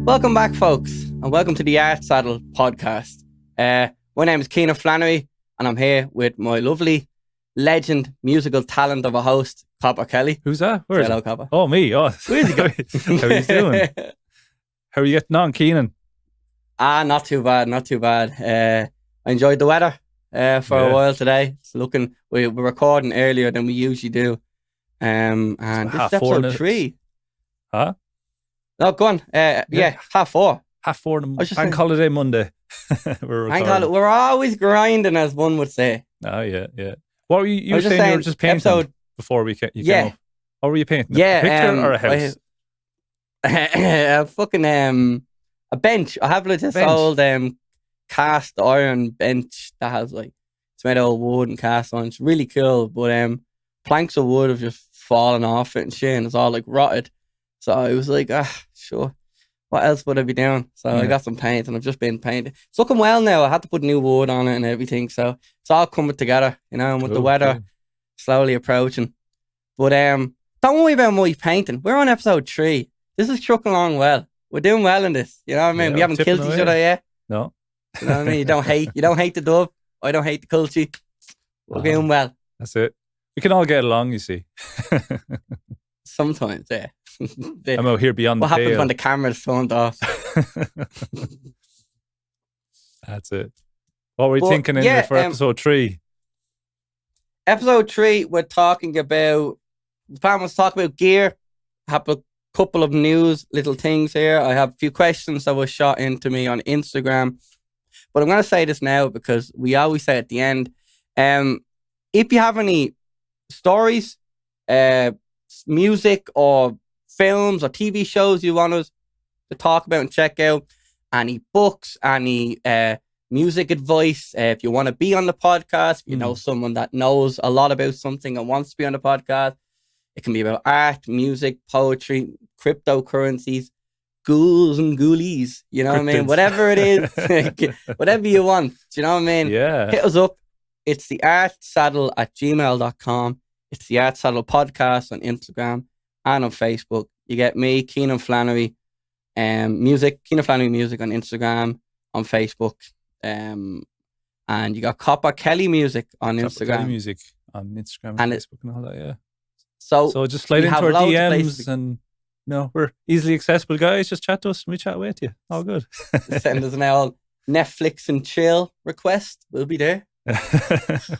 Welcome back, folks, and welcome to the Art Saddle podcast. My name is Kenan Flannery, and I'm here with my lovely legend, musical talent of a host, Copper Kelly. Who's that? Where is Hello, it? Copper. Oh, me. Oh, Where's he going? How are you doing? How are you getting on, Kenan? Not too bad, not too bad. I enjoyed the weather for a while today. It's looking, we're recording earlier than we usually do. And this is episode 3. Huh? No, go on. Yeah, 4:30. 4:30. Bank holiday Monday. We're always grinding, as one would say. Oh, yeah. What were you were saying? You were just painting before you came up. What were you painting? A picture or a house? A bench. I have like this old cast iron bench that has like, it's made out of wood and cast iron. It's really cool, but planks of wood have just fallen off it and shit, and it's all like rotted. So I was like, sure, what else would I be doing? So I got some paint, and I've just been painting. It's looking well now. I had to put new wood on it and everything, so it's all coming together, and with the weather slowly approaching. But don't worry about my painting. We're on episode 3. This is trucking along well. We're doing well in this. You know what I mean? We haven't killed each other yet. No. You know what I mean? You don't hate the dove. I don't hate the culture. We're doing well. That's it. We can all get along, you see. Sometimes, yeah. I'm out here beyond the pale. What happens when the camera's turned off? That's it. What were you thinking for episode 3? Episode 3, we're talking about, the plan was to talk about gear. I have a couple of news little things here. I have a few questions that were shot into me on Instagram. But I'm going to say this now because we always say at the end, if you have any stories, music or films or TV shows you want us to talk about and check out, any books, any music advice, if you want to be on the podcast, if you know someone that knows a lot about something and wants to be on the podcast, it can be about art, music, poetry, cryptocurrencies, ghouls and ghoulies, you know what I mean? Whatever it is, whatever you want, do you know what I mean? Yeah. Hit us up. It's theartsaddle@gmail.com. It's the Art Saddle Podcast on Instagram and on Facebook. You get me, Kenan Flannery, music, Kenan Flannery Music on Instagram, on Facebook. And you got Copper Kelly Music on Instagram. Kelly Music on Instagram and Facebook and all that, yeah. So just slide into our DMs and we're easily accessible, guys. Just chat to us and we chat away to you. All good. Send us an old Netflix and chill request. We'll be there.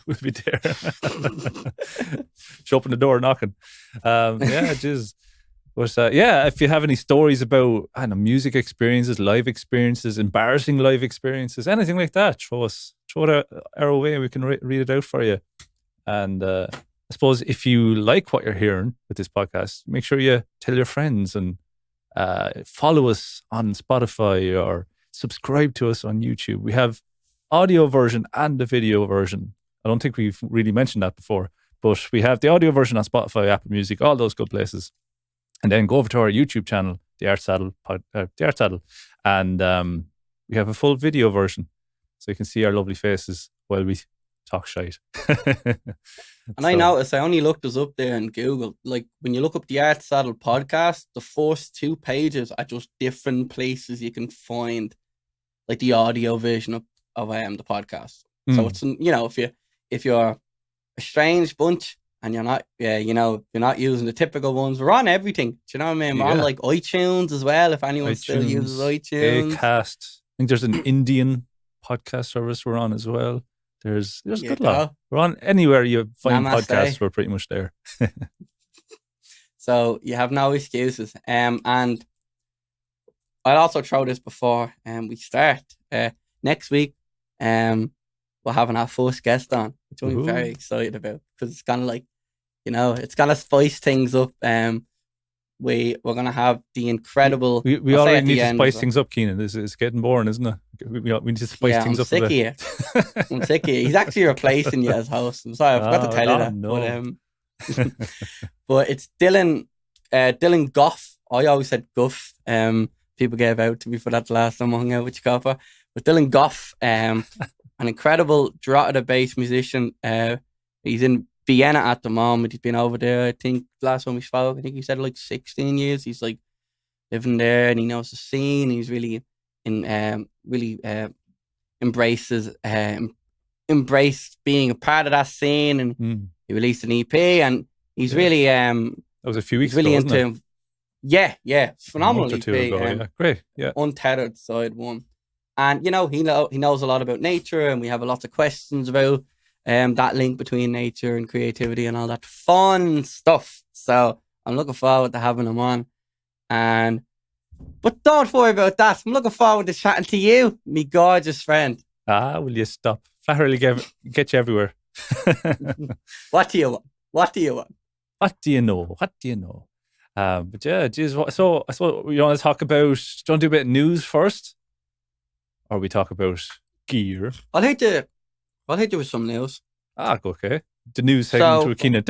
We'll be there. Show up in the door knocking. Just but if you have any stories about music experiences, live experiences, embarrassing live experiences, anything like that, throw it our way. We can read it out for you. And I suppose if you like what you're hearing with this podcast, make sure you tell your friends and follow us on Spotify or subscribe to us on YouTube. We have audio version and the video version. I don't think we've really mentioned that before, but we have the audio version on Spotify, Apple Music, all those good places. And then go over to our YouTube channel, The Art Saddle, and we have a full video version, so you can see our lovely faces while we talk shite. And I noticed, I only looked us up there in Google. Like when you look up The Art Saddle Podcast, the first 2 pages are just different places you can find like the audio version of the podcast. So it's, if you're a strange bunch and you're not you're not using the typical ones, we're on everything. Do you know what I mean? We're on like iTunes as well, if anyone still uses iTunes. Acast. I think there's an Indian podcast service we're on as well. There's a good lot. We're on anywhere you find podcasts, we're pretty much there. So you have no excuses. And I'll also throw this before we start. Next week, we're having our first guest on, which I'm very excited about because it's kind of like, it's gonna spice things up. We're gonna have the incredible. We already need to spice things up, Kenan. It's getting boring, isn't it? We need to spice things up. I'm sick of you. He's actually replacing you as host. I'm sorry, I forgot to tell you that. No. But it's Dylan Goff. I always said Guff. People gave out to me for that the last time I hung out with you, Copper. But Dylan Goff, an incredible Drogheda-based musician. He's in Vienna at the moment. He's been over there, I think, last time we spoke, I think he said like 16 years. He's like living there, and he knows the scene. He's really embraces embraced being a part of that scene, and he released an EP, and he's really that was a few weeks really ago, into wasn't it? yeah, phenomenal A month or EP. two ago, great, Untethered side one, and he knows a lot about nature, and we have a lot of questions about that link between nature and creativity and all that fun stuff. So I'm looking forward to having him on, but don't worry about that. I'm looking forward to chatting to you, me gorgeous friend. Will you stop? Flannery get you everywhere. What do you want? What do you want? What do you know? What do you know? But yeah, geez, so I suppose we want to talk about. Do you want to do a bit of news first, or we talk about gear? I'll hit you with some news. Okay. The news segment to Kenan.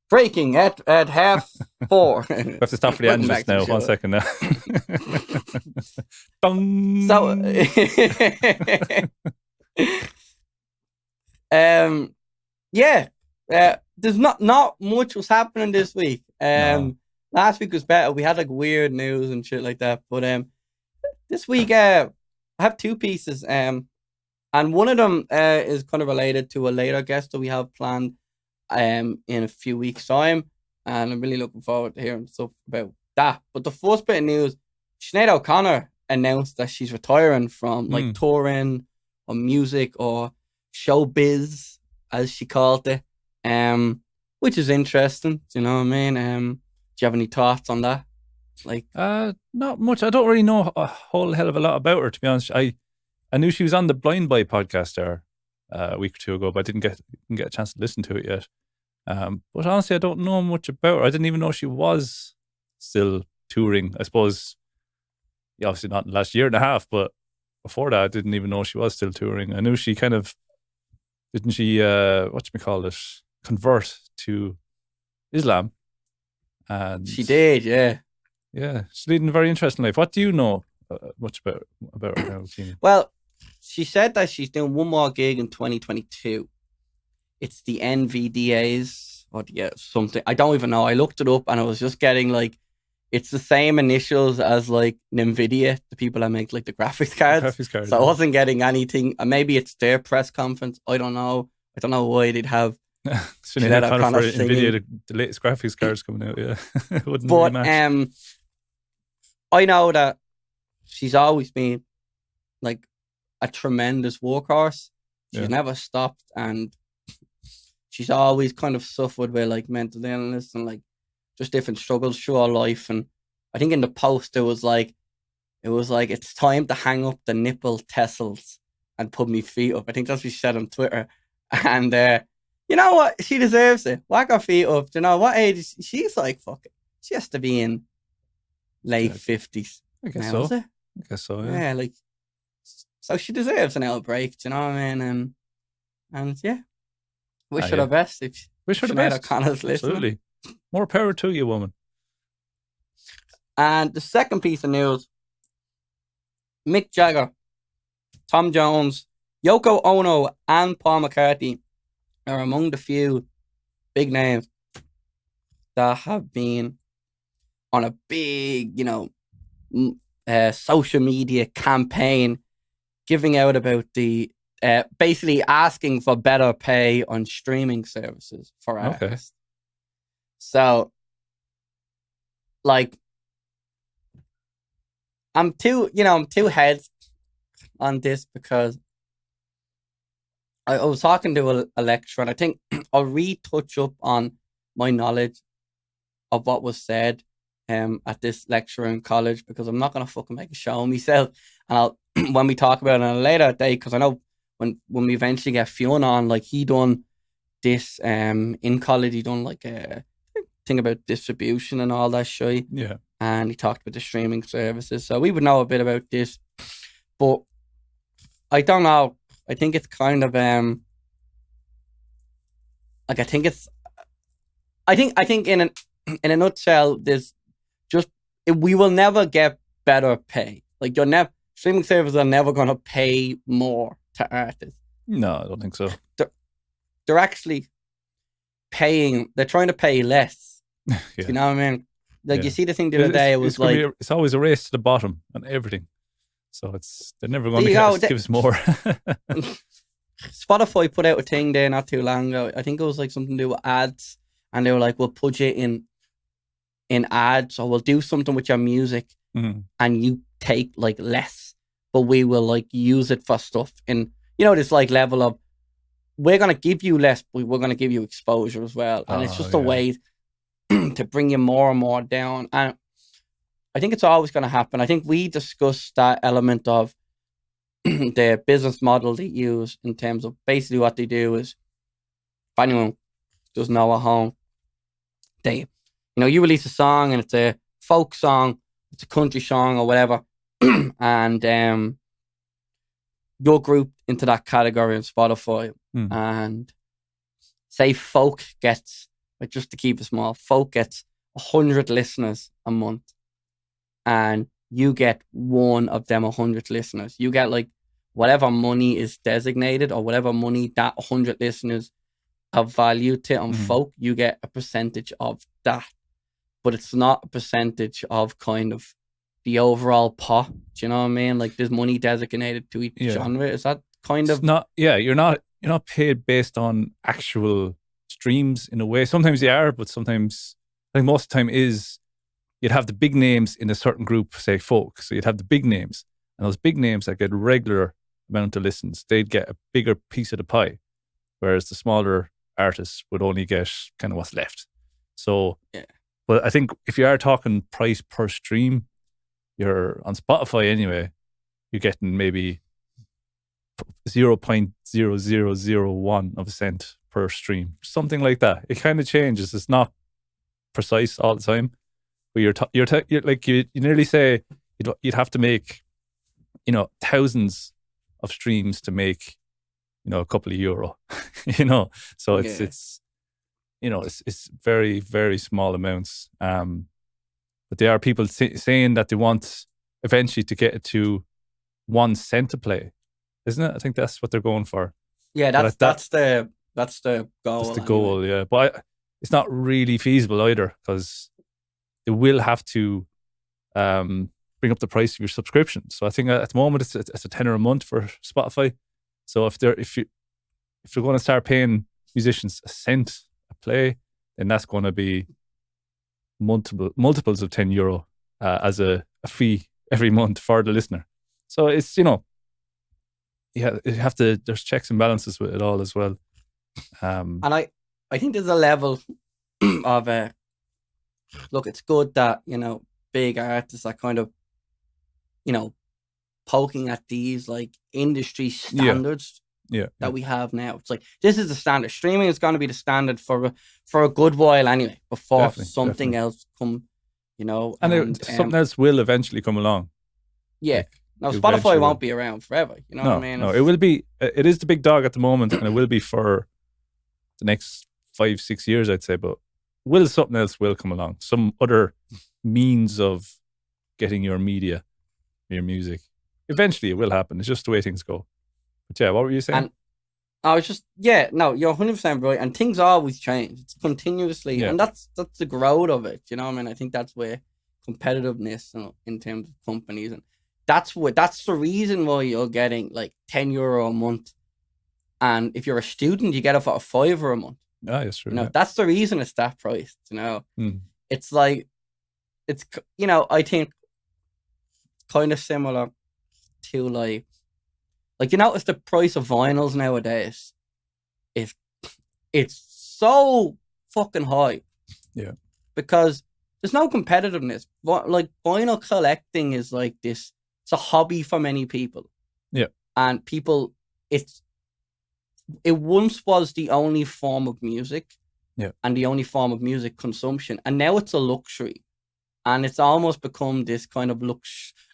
Breaking at 4:30. We have to stop for the end just now. 1 second now. Dong. So, there's not much was happening this week. No. Last week was better. We had like weird news and shit like that. But this week I have two pieces. And one of them is kind of related to a later guest that we have planned in a few weeks' time, and I'm really looking forward to hearing stuff about that. But the first bit of news, Sinead O'Connor announced that she's retiring from like touring or music or showbiz, as she called it, which is interesting. Do you know what I mean? Do you have any thoughts on that? Like, not much. I don't really know a whole hell of a lot about her, to be honest. I knew she was on the Blind Boy podcast there a week or two ago, but I didn't get a chance to listen to it yet. But honestly, I don't know much about her. I didn't even know she was still touring. I suppose, obviously not in the last year and a half, but before that, I didn't even know she was still touring. I knew she kind of, didn't she, convert to Islam? And she did, yeah. Yeah, she's leading a very interesting life. What do you know much about her now, Kenan? Well, she said that she's doing one more gig in 2022. It's the NVDAs or something. I don't even know. I looked it up and I was just getting like, it's the same initials as like NVIDIA, the people that make like the graphics cards. So I wasn't getting anything. Maybe it's their press conference. I don't know. I don't know why they'd have. Sinead O'Connor for NVIDIA, the latest graphics cards coming out. Yeah, wouldn't really match. I know that she's always been like a tremendous workhorse. She's never stopped, and she's always kind of suffered with like mental illness and like just different struggles through her life. And I think in the post it was like it's time to hang up the nipple tassels and put me feet up. I think that's what she said on Twitter. And you know what? She deserves it. Whack her feet up. Do you know what age? She's like, fuck it. She has to be in late 50s. I guess now, so. I guess so, yeah. Yeah, like, so she deserves an little break. Do you know what I mean? And yeah, wish her the best. Wish her the best. O'Connor's listening. Absolutely. More power to you, woman. And the second piece of news, Mick Jagger, Tom Jones, Yoko Ono, and Paul McCartney are among the few big names that have been on a big, social media campaign giving out about the basically asking for better pay on streaming services for artists. So, like, I'm two heads on this because I was talking to a lecturer, and I think I'll retouch up on my knowledge of what was said at this lecture in college, because I'm not gonna fucking make a show of myself. And I'll when we talk about it on a later date, because I know when we eventually get Fionn on, like, he done this in college. He done like a thing about distribution and all that shit. Yeah. And he talked about the streaming services, so we would know a bit about this. But I don't know. I think it's kind of like, I think in a nutshell, there's just we will never get better pay. Like, streaming services are never going to pay more to artists. No, I don't think so. They're actually paying. They're trying to pay less. Yeah. You know what I mean? Like you see the thing the other day, it was like it's always a race to the bottom on everything. So they're never going to give us more. Spotify put out a thing there not too long ago. I think it was like something to do with ads, and they were like, "We'll put you in ads, or we'll do something with your music, and you take like less, but we will like use it for stuff." And this like level of, we're gonna give you less, but we're gonna give you exposure as well, and it's just a way to bring you more and more down. And I think it's always going to happen. I think we discussed that element of the business model they use in terms of basically what they do is, if anyone doesn't know at home, they, you release a song and it's a folk song, it's a country song or whatever, and you're grouped into that category on Spotify. And say folk gets, like, just to keep it small, folk gets 100 listeners a month, and you get one of them 100 listeners. You get like whatever money is designated, or whatever money that 100 listeners have value to on folk, you get a percentage of that. But it's not a percentage of kind of the overall pot. Do you know what I mean? Like, there's money designated to each genre. Is that kind of... You're not paid based on actual streams in a way. Sometimes you are, but sometimes, I think most of the time is, you'd have the big names in a certain group, say folk. So you'd have the big names, and those big names that get a regular amount of listens, they'd get a bigger piece of the pie, whereas the smaller artists would only get kind of what's left. So, but I think if you are talking price per stream, you're on Spotify anyway, you're getting maybe 0.0001 of a cent per stream, something like that. It kind of changes. It's not precise all the time. But you're like, you nearly say you'd have to make, thousands of streams to make, a couple of euro, So it's very, very small amounts. But there are people saying that they want eventually to get it to 1 cent to play, isn't it? I think that's what they're going for. Yeah, that's the goal. That's the goal, anyway. Yeah. But it's not really feasible either, because they will have to bring up the price of your subscription. So I think at the moment it's a tenner a month for Spotify. So if you're going to start paying musicians a cent a play, then that's going to be multiples of €10 as a fee every month for the listener. So it's you have to. There's checks and balances with it all as well. And I think there's a level of look, it's good that, big artists are kind of, poking at these like industry standards that we have now. It's like, this is the standard. Streaming is going to be the standard for a good while anyway, before something else come, and something else will eventually come along. Yeah. Now, Spotify won't be around forever. You know what I mean? No, it will be. It is the big dog at the moment, and it will be for the next 5-6 years, I'd say. But something else will come along? Some other means of getting your media, your music. Eventually, it will happen. It's just the way things go. But yeah, what were you saying? And I was just, you're 100% right. And things always change. It's continuously, and that's the growth of it. You know what I mean? I think that's where competitiveness in terms of companies, and that's the reason why you're getting like €10 a month, and if you're a student, you get it for €5 a month. Ah, yes, true. That's the reason it's that priced. It's like, I think kind of similar to like it's the price of vinyls nowadays. It's so fucking high. Yeah. Because there's no competitiveness. Like, vinyl collecting is like this. It's a hobby for many people. Yeah. And people, it once was the only form of music. Yeah. And the only form of music consumption. And now it's a luxury. And it's almost become this kind of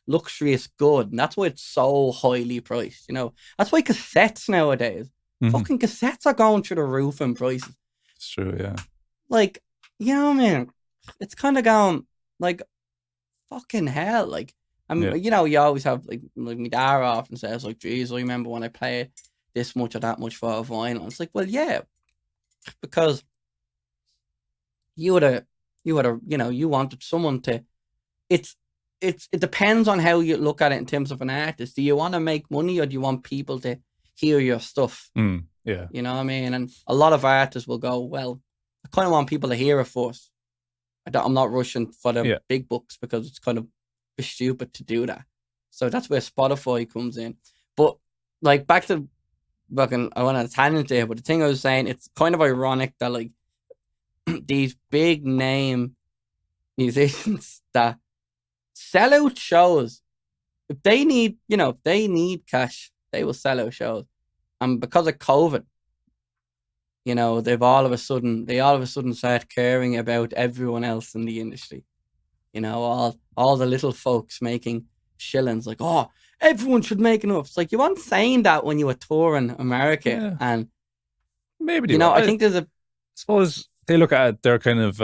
luxurious good. And that's why it's so highly priced. That's why cassettes nowadays, fucking cassettes are going through the roof in prices. It's true, yeah. Like, you know what I mean? It's kind of going like, fucking hell. Like, you always have like my dad often says like, geez, I remember when I played this much or that much for a vinyl. It's like, well, yeah, because you would have You had you wanted someone to. It depends on how you look at it in terms of an artist. Do you want to make money, or do you want people to hear your stuff? Yeah. You know what I mean? And a lot of artists will go, well, I kind of want people to hear it first. I'm not rushing for the big bucks because it's kind of stupid to do that. So that's where Spotify comes in. But like back to fucking, I went on a tangent there, but the thing I was saying, it's kind of ironic that like these big name musicians that sell out shows, if they need cash, they will sell out shows. And because of COVID, they all of a sudden start caring about everyone else in the industry. All the little folks making shillings, like, oh, everyone should make enough. It's like, you weren't saying that when you were touring America. And maybe I think there's I suppose they look at it, they're kind of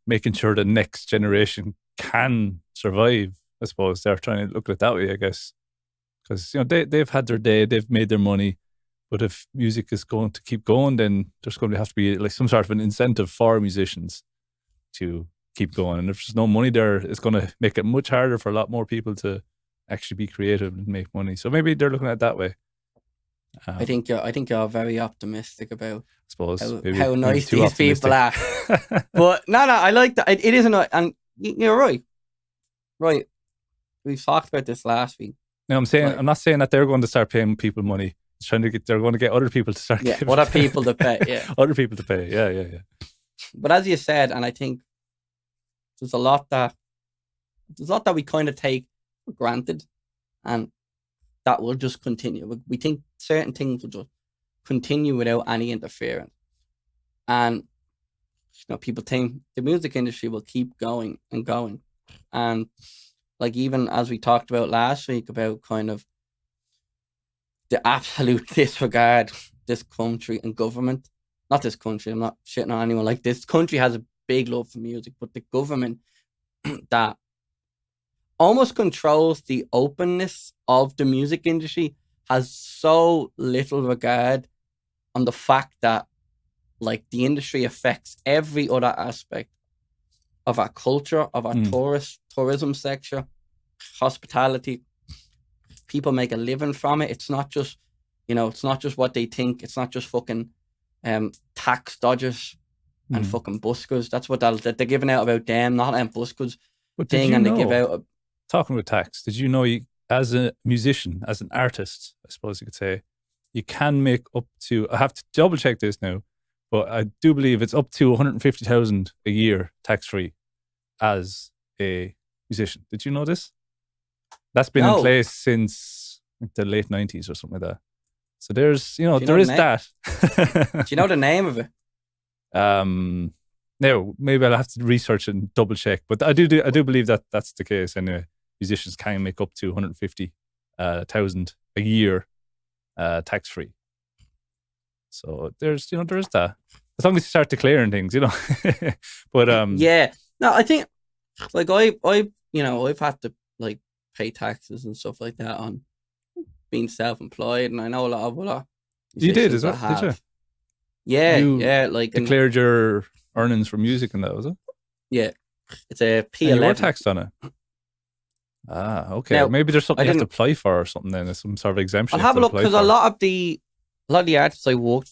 making sure the next generation can survive. I suppose they're trying to look at it that way, I guess, because they've had their day, they've made their money. But if music is going to keep going, then there's going to have to be like some sort of an incentive for musicians to keep going. And if there's no money there, it's going to make it much harder for a lot more people to actually be creative and make money. So maybe they're looking at it that way. I think you're very optimistic about, I suppose, how nice these people are. But no, I like that. It isn't, and you're right. Right, we talked about this last week. No, I'm not saying that they're going to start paying people money. They're going to get other people to start giving. Other people to pay, yeah. Other people to pay, yeah. But as you said, and I think there's a lot that we kind of take for granted, and that will just continue. We think certain things will just continue without any interference. And people think the music industry will keep going and going. And like, even as we talked about last week about kind of the absolute disregard this country and government, not this country, I'm not shitting on anyone, like, this country has a big love for music, but the government that almost controls the openness of the music industry has so little regard on the fact that, like, the industry affects every other aspect of our culture, of our tourism sector, hospitality. People make a living from it. It's not just, it's not just what they think. It's not just fucking tax dodgers and fucking buskers. That's what they're giving out about them, not buskers thing. And they give out. Talking about tax, did you know you, as a musician, as an artist, I suppose you could say, you can make up to, I have to double check this now, but I do believe it's up to 150,000 a year tax free as a musician. Did you know this? That's been in place since the late 90s or something like that. So there's, there is that. Do you know the name of it? No, maybe I'll have to research and double check. But I do believe that that's the case anyway. Musicians can make up to 150,000 a year tax free. So there's that. As long as you start declaring things, But yeah, no, I think like I've had to like pay taxes and stuff like that on being self-employed, and I know a lot of other. You did as well, did you? Yeah, like declared your earnings from music and that, was it? Yeah, it's a P11. And you were taxed on it. Ah, okay. Now, maybe there's something you have to apply for or something. Then there's some sort of exemption. I'll have a look, because a lot of the artists I worked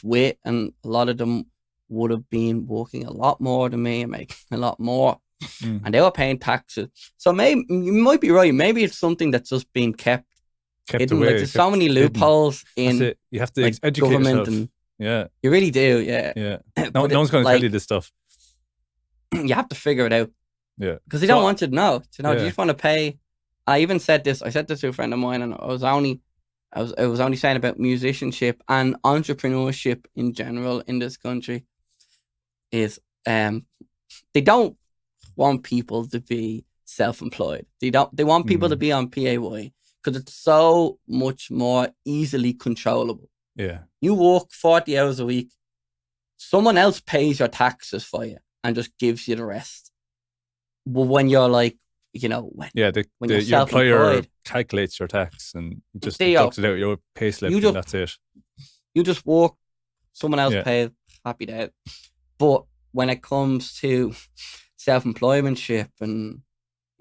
with, and a lot of them would have been working a lot more than me and making a lot more, and they were paying taxes. So maybe you might be right. Maybe it's something that's just being kept hidden. Away. Like, there's so many loopholes in you have to educate government, yourself. and you really do. Yeah. No one's going to tell you this stuff. You have to figure it out. Yeah, because they don't want you to know. You just want to pay. I even said this. I said this to a friend of mine, and I was only saying about musicianship and entrepreneurship in general in this country is they don't want people to be self-employed. They want people to be on PAY because it's so much more easily controllable. Yeah, you work 40 hours a week, someone else pays your taxes for you and just gives you the rest. But when you're like, when you're your employer calculates your tax and you just deducts it out your pay slip, and that's it. You just work, someone else pays, happy day. But when it comes to self-employmentship and,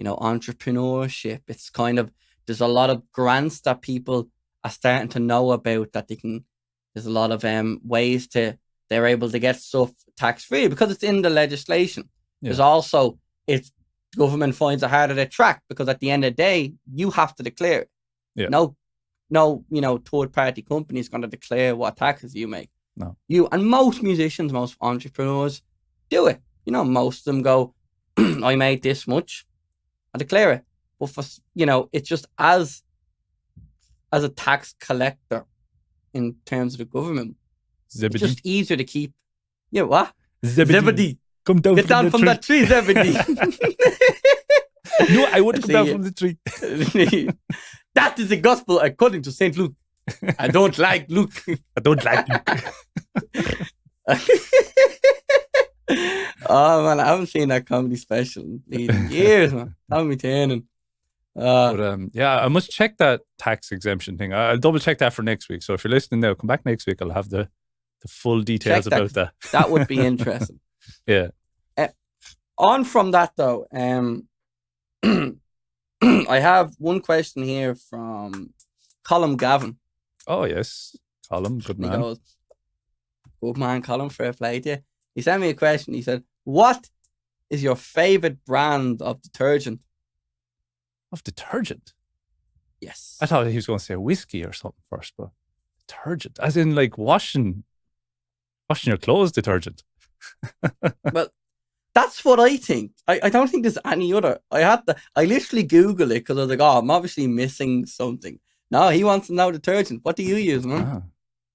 entrepreneurship, it's kind of, there's a lot of grants that people are starting to know about that there's a lot of ways they're able to get stuff tax-free because it's in the legislation. Yeah. There's also, it's government finds it harder to track because at the end of the day, you have to declare it. Yeah. No, third-party company is going to declare what taxes you make. No. And most musicians, most entrepreneurs do it. Most of them go, I made this much, I declare it. But for, it's just as a tax collector in terms of the government, Zebedee. it's just easier to keep. Yeah, what? Zebedee. Come down. Get down from that tree, Zebedee. No, I want to come down from the tree. That is the gospel according to St. Luke. I don't like Luke. I don't like Luke. Oh man, I haven't seen that comedy special in years, man. I'm returning. But I must check that tax exemption thing. I'll double check that for next week. So if you're listening now, come back next week. I'll have the full details about that. That would be interesting. Yeah. On from that though, I have one question here from Colin Gavin. Oh yes, Colin, good man. He goes, good man, Colin, fair play to you. He sent me a question. He said, what is your favorite brand of detergent? Of detergent? Yes. I thought he was going to say whiskey or something first, but detergent, as in like washing your clothes detergent. Well, that's what I think. I don't think there's any other. I literally Googled it because I was like, I'm obviously missing something. No, he wants to know detergent. What do you use, man?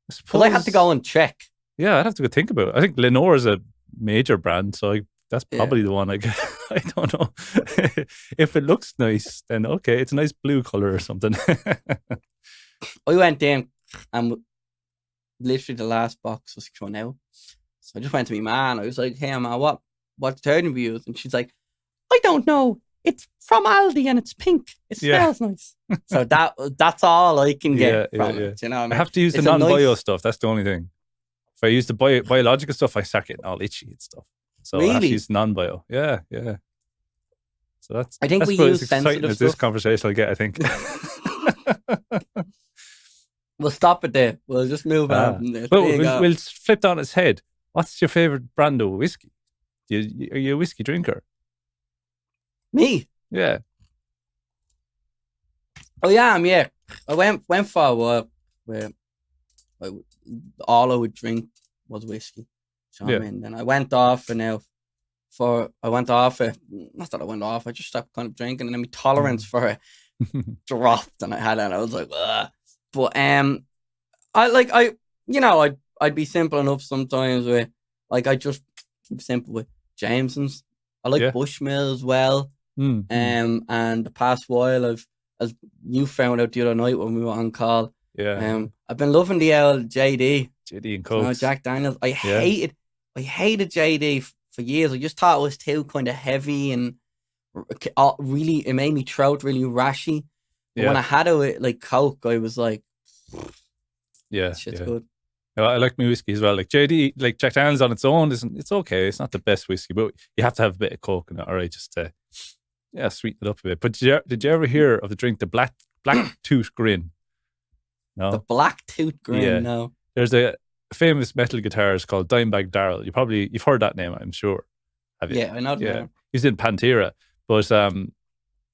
Because I had to go and check. Yeah, I'd have to go think about it. I think Lenore is a major brand, so that's probably the one I get. I don't know. If it looks nice, then okay, it's a nice blue color or something. I went in and literally the last box was thrown out. So I just went to my man. I was like, hey, man, what detergent we use? And she's like, I don't know. It's from Aldi and it's pink. It smells nice. So that's all I can get from it. You know what I mean? I have to use the non-bio stuff. That's the only thing. If I use the biological stuff, I start getting all itchy and stuff. So I have to use non-bio. Yeah. So I think we use sensitive as stuff. this conversation will get, I think. We'll stop it there. We'll just move on from there. We'll flip down its head. What's your favorite brand of whiskey? Are you a whiskey drinker? Me? Yeah. Oh yeah, yeah. I went for a while where all I would drink was whiskey. So I mean, then I went off and not that I went off, I just stopped kind of drinking and then my tolerance for it dropped and I was like, ugh. But I'd be simple enough sometimes with I just keep simple with Jameson's. I like Bushmill as well. And the past while as you found out the other night when we were on call. Yeah. I've been loving the old JD and Coke. Jack Daniels. I hated JD for years. I just thought it was too kind of heavy and really it made me throat really rashy. But when I had it with like Coke, I was like, shit's good. I like my whiskey as well. Like JD, like Jack Daniels on its own it's okay. It's not the best whiskey, but you have to have a bit of Coke in it, all right, just to sweeten it up a bit. But did you ever hear of the drink, the black tooth grin? No. The black tooth grin, no. There's a famous metal guitarist called Dimebag Darrell. You've heard that name, I'm sure. Have you? Yeah, I know. Yeah, he's in Pantera, but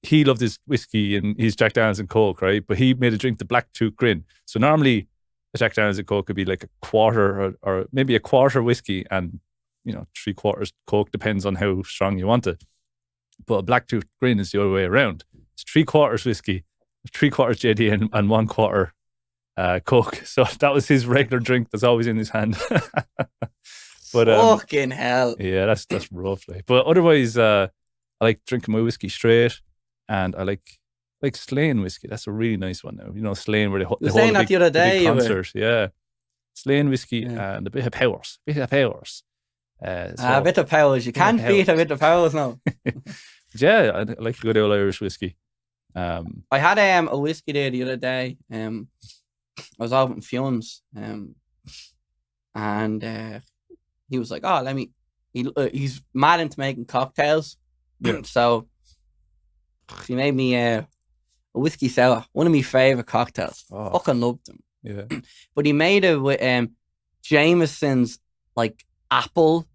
he loved his whiskey and his Jack Daniels and Coke, right? But he made a drink, the black tooth grin. So normally a Jack Daniels and Coke could be like a quarter or maybe a quarter whiskey and 3/4 Coke, depends on how strong you want it. But a black tooth grin is the other way around. It's 3/4 whiskey, 3/4 JD and 1/4 Coke. So that was his regular drink that's always in his hand. But fucking hell. Yeah, that's rough. But otherwise, I like drinking my whiskey straight, and I like Slane whiskey. That's a really nice one now. Slane where they hold saying that the other day, concert. Yeah, Slane whiskey and a bit of powers. A bit of powers. You can't beat a bit of powers now. Yeah, I like the good old Irish whiskey. I had a whiskey there the other day. I was out in Fumes, and he was like, "Oh, let me he's mad into making cocktails. Yeah. So he made me a whiskey sour, one of my favorite cocktails. Oh. Fucking loved them. Yeah. But he made it with Jameson's like apple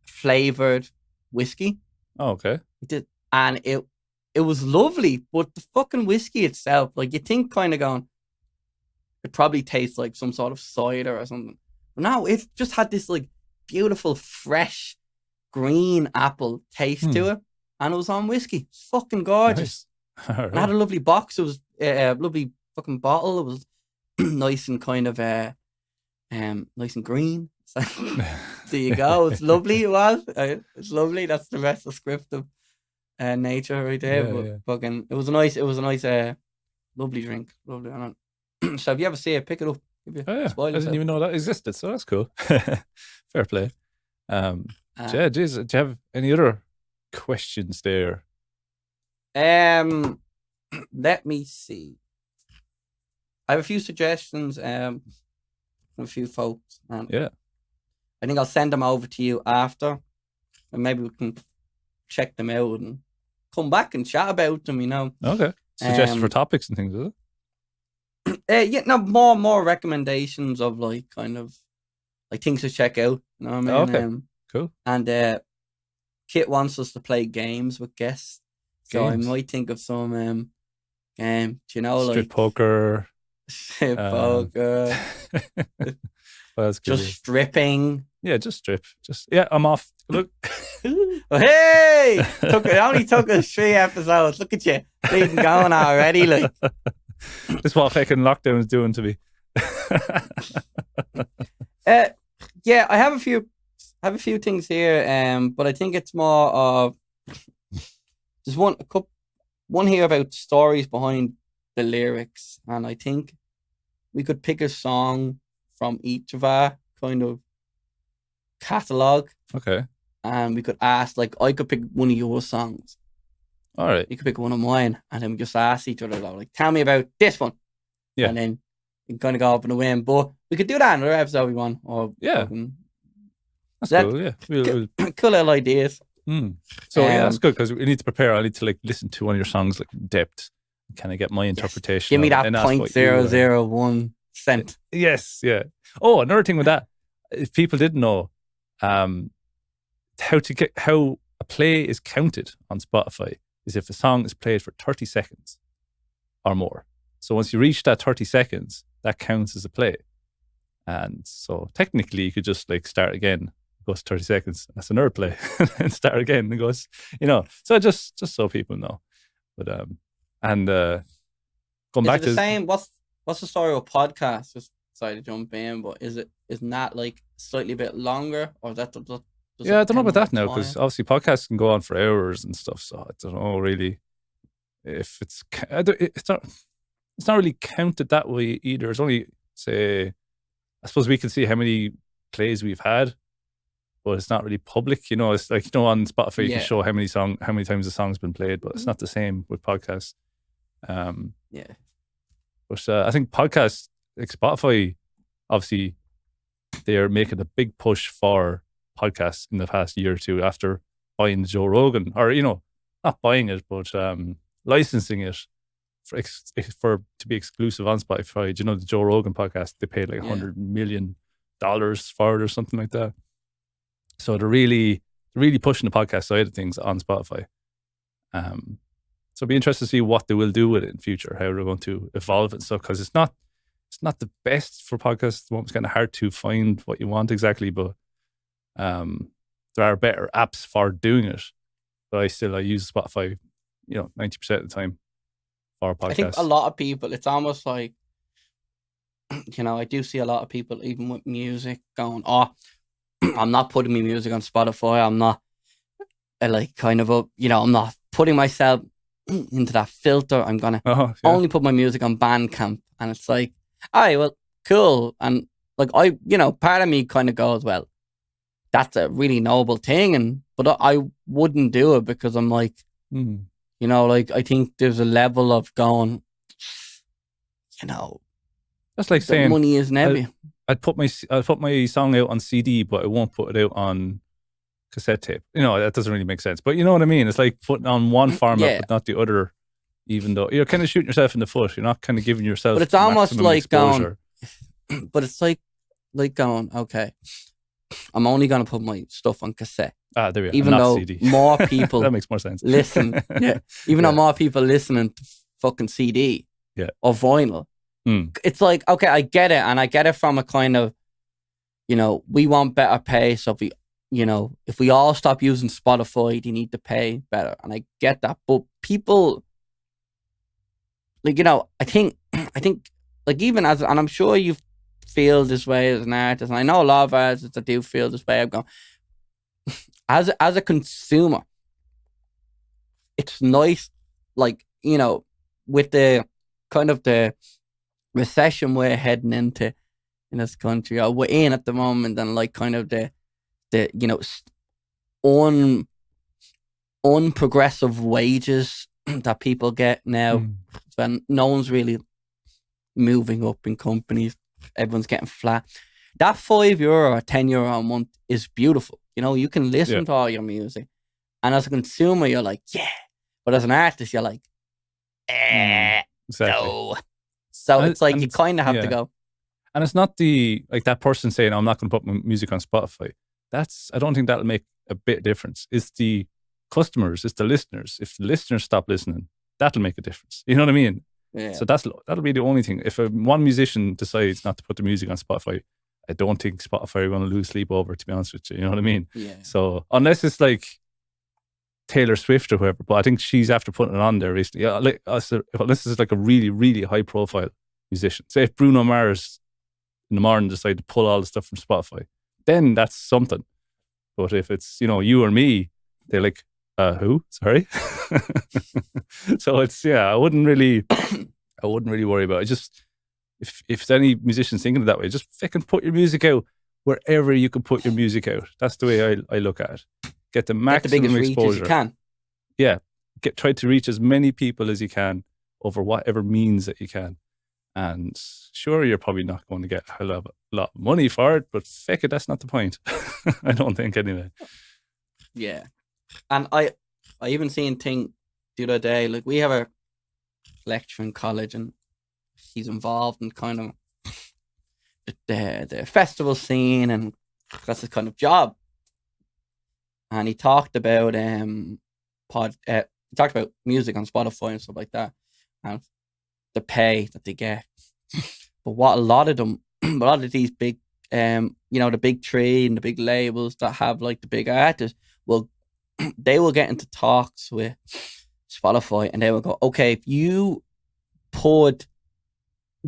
flavored whiskey. Oh, okay. He did, and it was lovely. But the fucking whiskey itself, like you think, kind of going, it probably tastes like some sort of cider or something. But no, it just had this like beautiful, fresh, green apple taste to it, and it was on whiskey. It's fucking gorgeous. Nice. Right. And I had a lovely box. It was a lovely fucking bottle. It was nice and kind of nice and green. So there you go. It's lovely. It was. It's lovely. That's the rest descriptive nature right there. Yeah, but yeah. fucking, it was a nice, lovely drink. Lovely. So if you ever see it, pick it up. Oh, yeah. I didn't even know that existed, so that's cool. Fair play. Yeah, geez, do you have any other questions there? Let me see. I have a few suggestions from a few folks. Yeah. I think I'll send them over to you after, and maybe we can check them out and come back and chat about them, you know. Okay. Suggestions for topics and things, is it? Yeah, no, more recommendations of like kind of like things to check out. You know what I mean? Okay. Cool. And Kit wants us to play games with guests. So I might think of some games, you know, strip like poker. Strip poker. Well, just stripping. Yeah, just strip. Yeah, I'm off. Look. Hey! It only took us 3 episodes. Look at you. Bleeding going already, like. This is what fucking lockdown is doing to me. Yeah, I have a few things here, but I think it's more of there's one here about stories behind the lyrics, and I think we could pick a song from each of our kind of catalog. Okay. And we could ask, like, I could pick one of your songs. All right. You could pick one of mine, and then we just ask each other, like, tell me about this one. Yeah. And then you can kind of go up and win. But we could do that in another episode we want. Or yeah. That's cool, yeah. We'll cool little ideas. So yeah, that's good because we need to prepare. I need to like listen to one of your songs like in depth and kind of get my interpretation. Give me that 0.001 cent. Yes, yeah. Oh, another thing with that, if people didn't know, how a play is counted on Spotify is if a song is played for 30 seconds or more. So once you reach that 30 seconds, that counts as a play. And so technically you could just like start again, goes 30 seconds, that's another play, and start again and goes, you know. So just so people know. But going back to the same, what's the story of podcast? Just sorry to jump in, but isn't that like slightly bit longer, or that yeah, I don't know about that now, because obviously podcasts can go on for hours and stuff. So I don't know really if it's not really counted that way either. It's only, say, I suppose we can see how many plays we've had, but it's not really public. You know, it's like, you know, on Spotify you can show how many times the song's been played, but it's not the same with podcasts. Yeah. But I think podcasts, like Spotify, obviously they are making a big push for podcasts in the past year or two after buying Joe Rogan, or, you know, not buying it, but licensing it for to be exclusive on Spotify. Do you know the Joe Rogan podcast? They paid like $100 million for it or something like that. So they're really pushing the podcast side of things on Spotify. So it'll be interesting to see what they will do with it in future, how they're going to evolve and stuff, because it's not the best for podcasts. It's kind of hard to find what you want exactly, but there are better apps for doing it. But I use Spotify, you know, 90% of the time for podcasts. I think a lot of people, it's almost like, you know, I do see a lot of people, even with music, going, oh, I'm not putting my music on Spotify. I'm not I'm not putting myself into that filter. I'm going to only put my music on Bandcamp. And it's like, all right, well, cool. And like, part of me kind of goes, well, that's a really noble thing. But I wouldn't do it because I'm like, you know, like, I think there's a level of going, you know, that's like saying money is heavy. I'll put my song out on CD, but I won't put it out on cassette tape. That doesn't really make sense. But you know what I mean? It's like putting on one format but not the other, even though you're kind of shooting yourself in the foot. You're not kind of giving yourself But it's almost like exposure. But it's like going, okay, I'm only going to put my stuff on cassette. There we are. Even though CD. More people that makes more sense. Listen. Even though more people listening to fucking CD or vinyl. It's like, okay, I get it. And I get it from a kind of, we want better pay. So if we all stop using Spotify, they need to pay better. And I get that. But people, like, I think like even and I'm sure you feel this way as an artist, and I know a lot of artists that do feel this way. I'm going, as a consumer, it's nice, like, with the kind of the recession we're heading into in this country, or we're in at the moment, and like kind of the unprogressive wages that people get now, when no one's really moving up in companies, everyone's getting flat. That €5 or €10 a month is beautiful. You can listen to all your music, and as a consumer, you're like, yeah. But as an artist, you're like, exactly. No. So it's like you kind of have to go. And it's not like that person saying, I'm not going to put my music on Spotify. I don't think that'll make a bit of difference. It's the customers, it's the listeners. If the listeners stop listening, that'll make a difference. You know what I mean? Yeah. So that'll be the only thing. If one musician decides not to put the music on Spotify, I don't think Spotify are going to lose sleep over, to be honest with you. You know what I mean? Yeah. So unless it's like Taylor Swift or whoever, but I think she's after putting it on there recently. Unless it's like a really, really high profile musician. Say if Bruno Mars in the morning decide to pull all the stuff from Spotify, then that's something. But if it's, you or me, they're like, who? Sorry. So it's, I wouldn't really worry about it. Just if any musician's thinking that way, just fucking put your music out wherever you can put your music out. That's the way I look at it. Get the maximum Get the biggest exposure. Reach as you can. Yeah. Try to reach as many people as you can over whatever means that you can. And sure, you're probably not going to get a lot of money for it, but fuck it, that's not the point. I don't think anyway. Yeah. And I even seen thing the other day, like we have a lecturer in college and he's involved in kind of the festival scene, and that's his kind of job. And he talked about he talked about music on Spotify and stuff like that, and the pay that they get. But what a lot of these big the big three and the big labels that have like the big artists they will get into talks with Spotify, and they will go, okay, if you put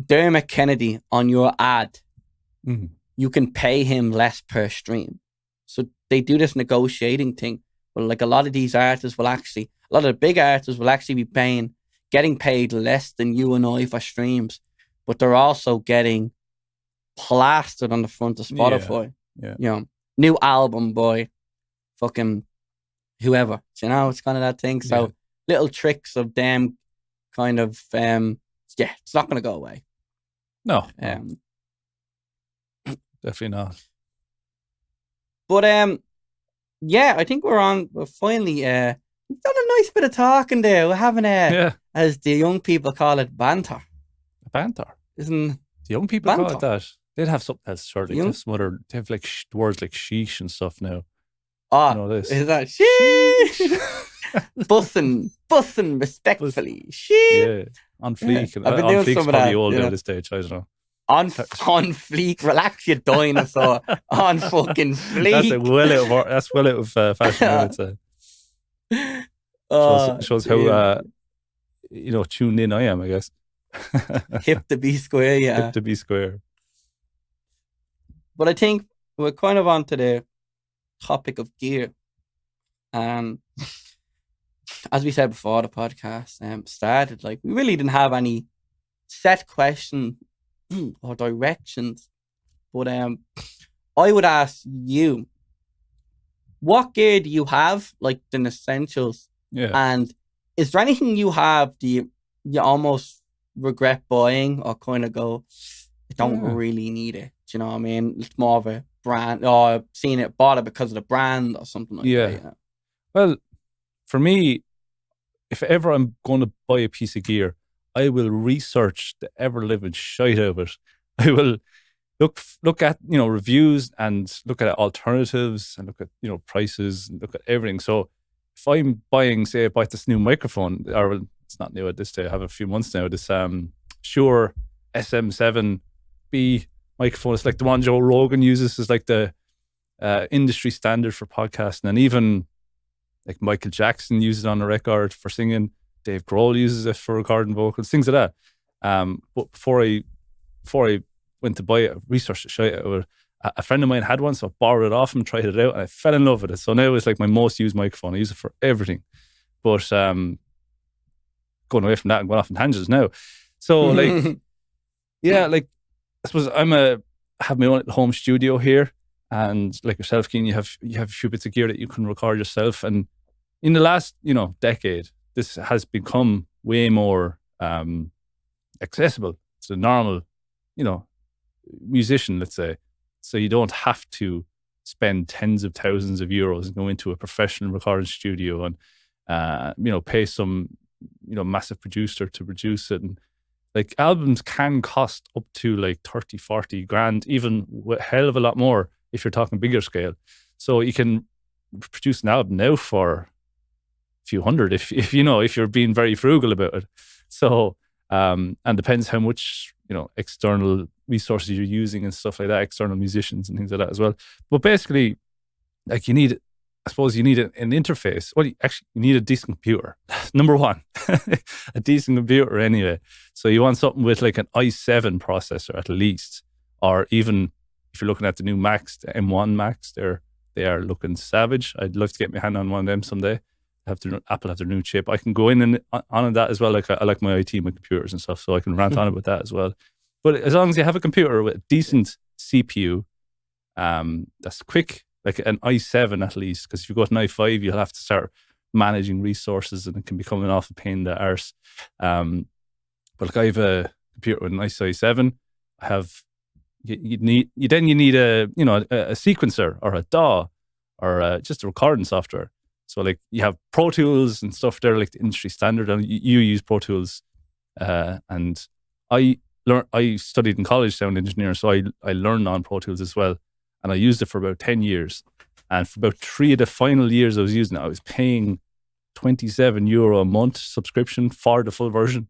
Dermot Kennedy on your ad, you can pay him less per stream. So they do this negotiating thing. Well, like a lot of these artists a lot of the big artists will actually be getting paid less than you and I for streams, but they're also getting plastered on the front of Spotify. Yeah. New album by fucking whoever. It's kind of that thing. So little tricks of them kind of, it's not going to go away. No. Definitely not. But I think we're finally we've done a nice bit of talking there. We're having as the young people call it, banter. Banter? Isn't the young people call it that? They'd have something else, surely. They have like words like sheesh and stuff now. This. Is that sheesh? Bussing respectfully. Sheesh. Yeah, on fleek. I've been doing some of that. Old at this stage, I don't know. On fleek, relax you dinosaur. On fucking fleek. That's well out of fashion, I would say. Shows how tuned in I am, I guess. Hip to be square, yeah. Hip to be square. But I think we're kind of onto the topic of gear. And as we said before the podcast started, like we really didn't have any set question or directions. But I would ask you, what gear do you have, like the essentials? Yeah. And is there anything you have do you almost regret buying, or kind of go, I don't really need it? Do you know what I mean? It's more of a brand or seen it, bought it because of the brand or something like that. Yeah. Well, for me, if ever I'm going to buy a piece of gear, I will research the ever living shite out of it. I will look at reviews and look at alternatives and look at prices and look at everything. So if I'm buying, say, I buy this new microphone, or it's not new at this day, I have a few months now. This Shure SM7B microphone. It's like the one Joe Rogan uses. Is like the industry standard for podcasting, and even like Michael Jackson uses it on a record for singing. Dave Grohl uses it for recording vocals, things like that. But before I went to buy it, I researched the shit out of it. A friend of mine had one, so I borrowed it off him, tried it out, and I fell in love with it. So now it's like my most used microphone. I use it for everything. But going away from that and going off in tangents now. So like, yeah, like I suppose I have my own home studio here, and like yourself, Kenan, you have a few bits of gear that you can record yourself. And in the last decade, this has become way more accessible to the normal musician, let's say. So you don't have to spend tens of thousands of euros and go into a professional recording studio and pay some massive producer to produce it. And like albums can cost up to like 30-40 grand, even a hell of a lot more if you're talking bigger scale. So you can produce an album now for a few hundred if you're being very frugal about it. So and depends how much external resources you're using and stuff like that, external musicians and things like that as well. But basically, like you need an interface. Well, you need a decent computer. Number one, a decent computer anyway. So you want something with like an i7 processor at least, or even if you're looking at the new Macs, the M1 Macs, they are looking savage. I'd love to get my hand on one of them someday. Apple have their new chip. I can go in and on that as well. Like I like my IT, my computers and stuff, so I can rant on about that as well. But as long as you have a computer with a decent CPU, that's quick, like an i7 at least, because if you go to an i5, you'll have to start managing resources and it can become an awful pain in the arse. But like I have a computer with a nice i7. You need a sequencer or a DAW or just a recording software. So like you have Pro Tools and stuff there, like the industry standard, and you use Pro Tools. And I studied in college sound engineering, so I learned on Pro Tools as well. And I used it for about 10 years. And for about 3 of the final years I was using it, I was paying €27 a month subscription for the full version.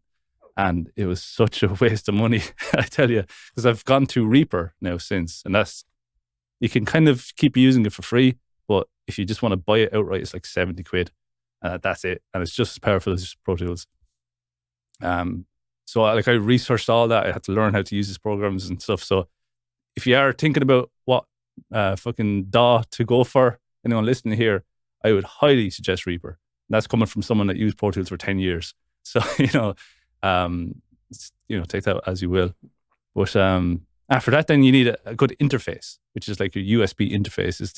And it was such a waste of money, I tell you, because I've gone to Reaper now since. And you can kind of keep using it for free. But if you just want to buy it outright, it's like 70 quid. That's it. And it's just as powerful as Pro Tools. So I researched all that. I had to learn how to use these programs and stuff. So if you are thinking about what fucking DAW to go for, anyone listening here, I would highly suggest Reaper. And that's coming from someone that used Pro Tools for 10 years. So, take that as you will. But after that, then you need a good interface, which is like your USB interface. It's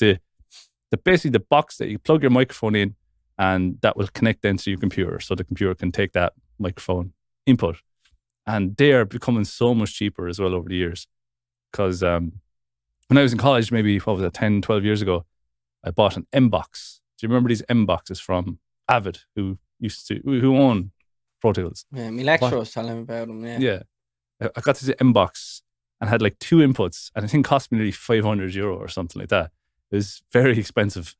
basically the box that you plug your microphone in, and that will connect then to your computer. So the computer can take that microphone input. And they are becoming so much cheaper as well over the years. Because when I was in college, maybe, 10, 12 years ago, I bought an M-Box. Do you remember these M-Boxes from Avid, who own Pro Tools? Yeah, my lecturer was telling me about them, yeah. Yeah. I got this M-Box and had like 2 inputs, and I think it cost me nearly €500 or something like that. It was very expensive.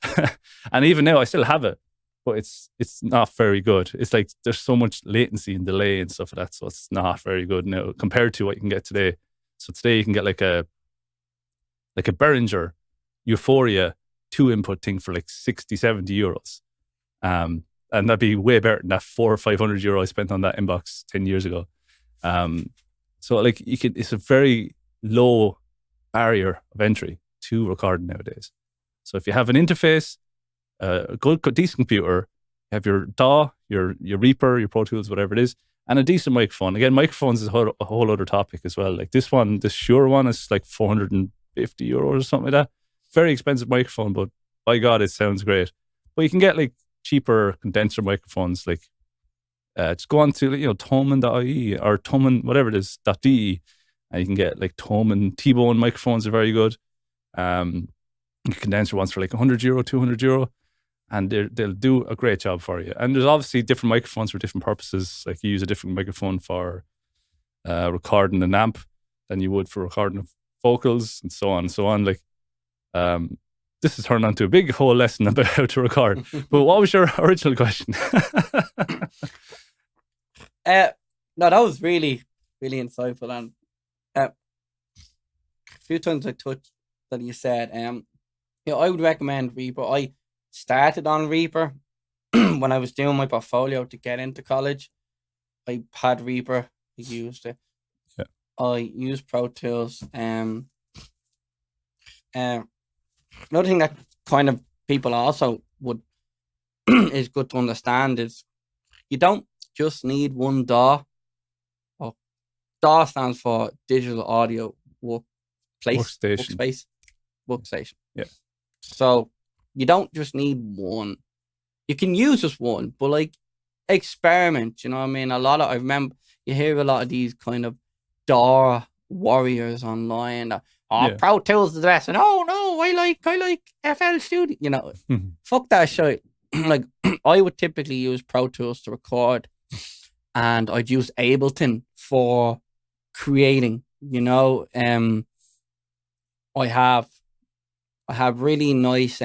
And even now, I still have it, but it's not very good. It's like there's so much latency and delay and stuff like that, so it's not very good now compared to what you can get today. So today you can get like a Behringer Euphoria 2-input thing for like 60-70 euros. And that'd be way better than that €400 or €500 I spent on that inbox 10 years ago. So like it's a very low barrier of entry to recording nowadays. So if you have an interface, a good decent computer, you have your DAW, your Reaper, your Pro Tools, whatever it is, and a decent microphone. Again, microphones is a whole other topic as well. Like this Shure one is like €450 or something like that. Very expensive microphone, but by God, it sounds great. But you can get like cheaper condenser microphones. Like just go on to Thomann.ie or Thomann, whatever it is, .de, and you can get like Thomann T-Bone microphones are very good. Condenser ones for like €100, €200, and they'll do a great job for you. And there's obviously different microphones for different purposes. Like you use a different microphone for recording an amp than you would for recording vocals, and so on and so on. Like, this has turned into a big whole lesson about how to record. But what was your original question? No, that was really, really insightful. And a few times I touched that you said, I would recommend Reaper. I started on Reaper when I was doing my portfolio to get into college. I had Reaper. I used it. Yeah. I used Pro Tools. Another thing that kind of people also would is good to understand is you don't just need one DAW. Well, DAW stands for Digital Audio Workstation. Yeah. So you don't just need one. You can use just one, but like experiment. You know what I mean? I remember you hear a lot of these kind of DAW warriors online. Pro Tools is the best, and no, I like FL Studio. You know, fuck that shit. Like I would typically use Pro Tools to record, and I'd use Ableton for creating. You know, I have really nice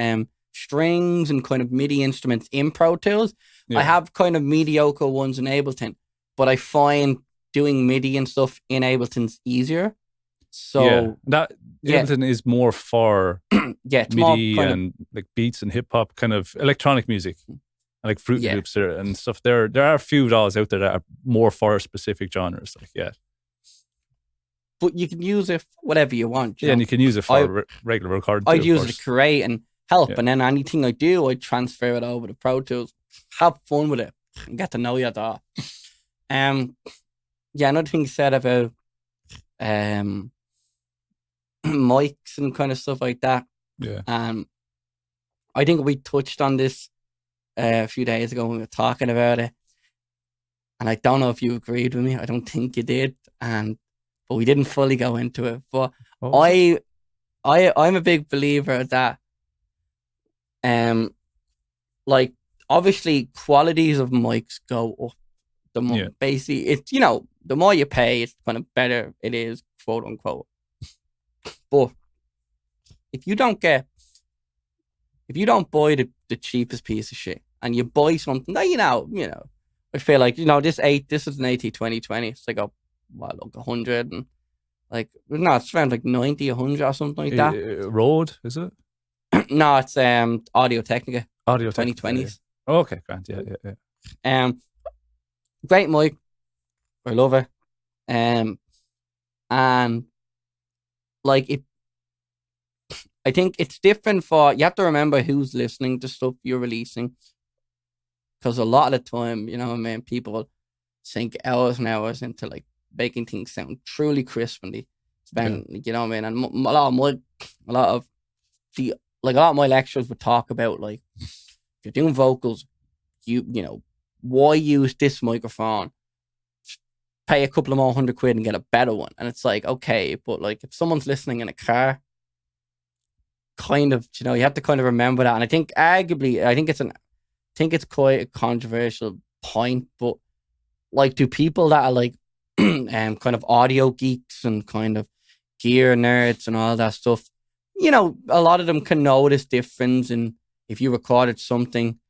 strings and kind of MIDI instruments in Pro Tools. Yeah. I have kind of mediocre ones in Ableton, but I find doing MIDI and stuff in Ableton's easier. So Ableton is more for it's MIDI more and like beats and hip hop, kind of electronic music, like Fruit Loops and stuff. There are a few DAWs out there that are more for specific genres. Like but you can use it for whatever you want. And you can use it for regular recording. I'd use it to create and help, and then anything I do, I transfer it over to Pro Tools. Have fun with it and get to know your DAW. Another thing you said about mics and kind of stuff like that. Yeah. I think we touched on this a few days ago when we were talking about it, and I don't know if you agreed with me. I don't think you did, but we didn't fully go into it. But I'm a big believer that, like obviously qualities of mics go up. The more basically, it's the more you pay, it's kind of better it is, quote unquote. But if you don't buy the cheapest piece of shit and you buy something that I feel like this is an AT 2020. It's like look 100 and like it's around like 90, 100 or something like that. Rode, is it? No, it's Audio Technica. 2020s. Yeah. Oh, okay, grand. Yeah. Great mic. I love it. And like it, I think it's different for, you have to remember who's listening to stuff you're releasing, because a lot of the time, people sink hours and hours into like making things sound truly crisp, and they spend, and a lot of my lectures would talk about, like, if you're doing vocals, why use this microphone? Pay a couple of more £100 and get a better one. And it's like, okay, but like if someone's listening in a car, kind of, you have to kind of remember that. And I think arguably, I think it's quite a controversial point, but like, do people that are like kind of audio geeks and kind of gear nerds and all that stuff, a lot of them can notice difference in if you recorded something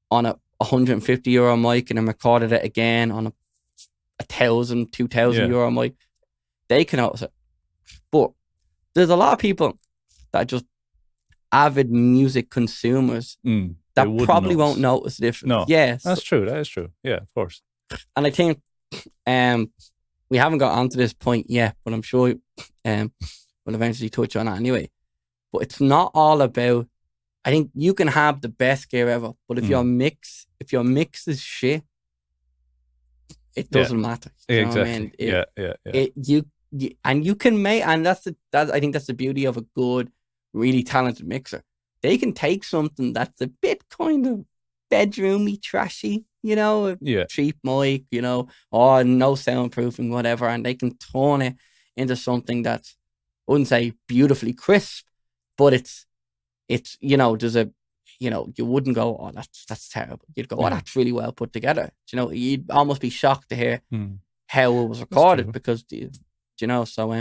on a €150 mic and then recorded it again on a €1,000, €2,000 mic, they can notice it. But there's a lot of people that are just avid music consumers that probably won't notice the difference. No, yes, that's true. That is true. Yeah, of course. And I think we haven't got onto this point yet, but I'm sure we'll eventually touch on it anyway. But it's not all about, I think you can have the best gear ever, but if your mix is shit, it doesn't matter. You know exactly. What I mean? And you can make, and I think that's the beauty of a good, really talented mixer. They can take something that's a bit kind of bedroomy, trashy, cheap mic, or no soundproofing, whatever, and they can turn it into something that's, I wouldn't say beautifully crisp, but it's there's a you wouldn't go, oh, that's terrible. You'd go, oh, that's really well put together. You'd almost be shocked to hear how it was recorded because so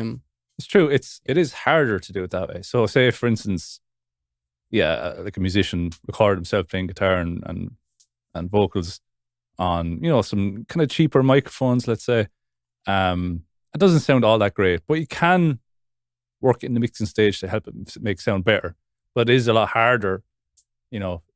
it's true. It is harder to do it that way. So say, for instance, like a musician recorded himself playing guitar and vocals on, some kind of cheaper microphones, let's say. It doesn't sound all that great, but you can work in the mixing stage to help it make sound better. But it is a lot harder,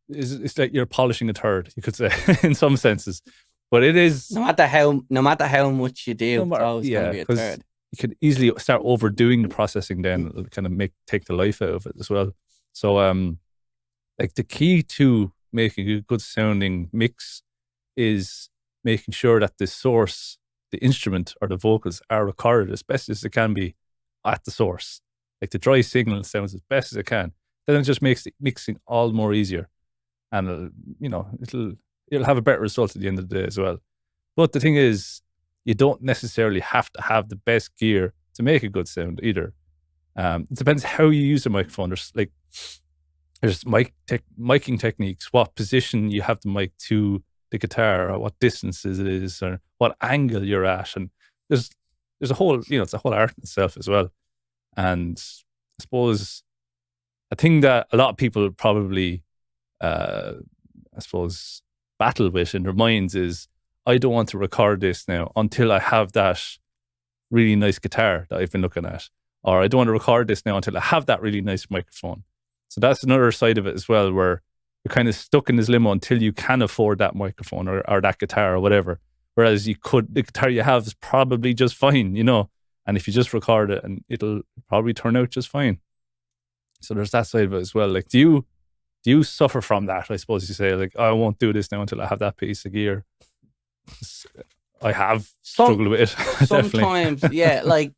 it's like you're polishing a turd, you could say, in some senses. But it is... No matter how much you do, it's always going to be a turd. You could easily start overdoing the processing then. It'll kind of take the life out of it as well. So, like the key to making a good sounding mix is making sure that the source, the instrument or the vocals are recorded as best as it can be at the source. Like the dry signal sounds as best as it can. Then it just makes the mixing all the more easier. And, it'll have a better result at the end of the day as well. But the thing is, you don't necessarily have to have the best gear to make a good sound either. It depends how you use the microphone. There's miking techniques, what position you have the mic to the guitar, or what distance it is, or what angle you're at. And there's a whole, it's a whole art in itself as well. And I suppose a thing that a lot of people probably, battle with in their minds is, I don't want to record this now until I have that really nice guitar that I've been looking at. Or I don't want to record this now until I have that really nice microphone. So that's another side of it as well, where you're kind of stuck in this limbo until you can afford that microphone or that guitar or whatever. Whereas the guitar you have is probably just fine, and if you just record it, and it'll probably turn out just fine. So there's that side of it as well. Like, do you suffer from that? I suppose you say, like, oh, I won't do this now until I have that piece of gear. I have struggled with it. Sometimes, yeah, like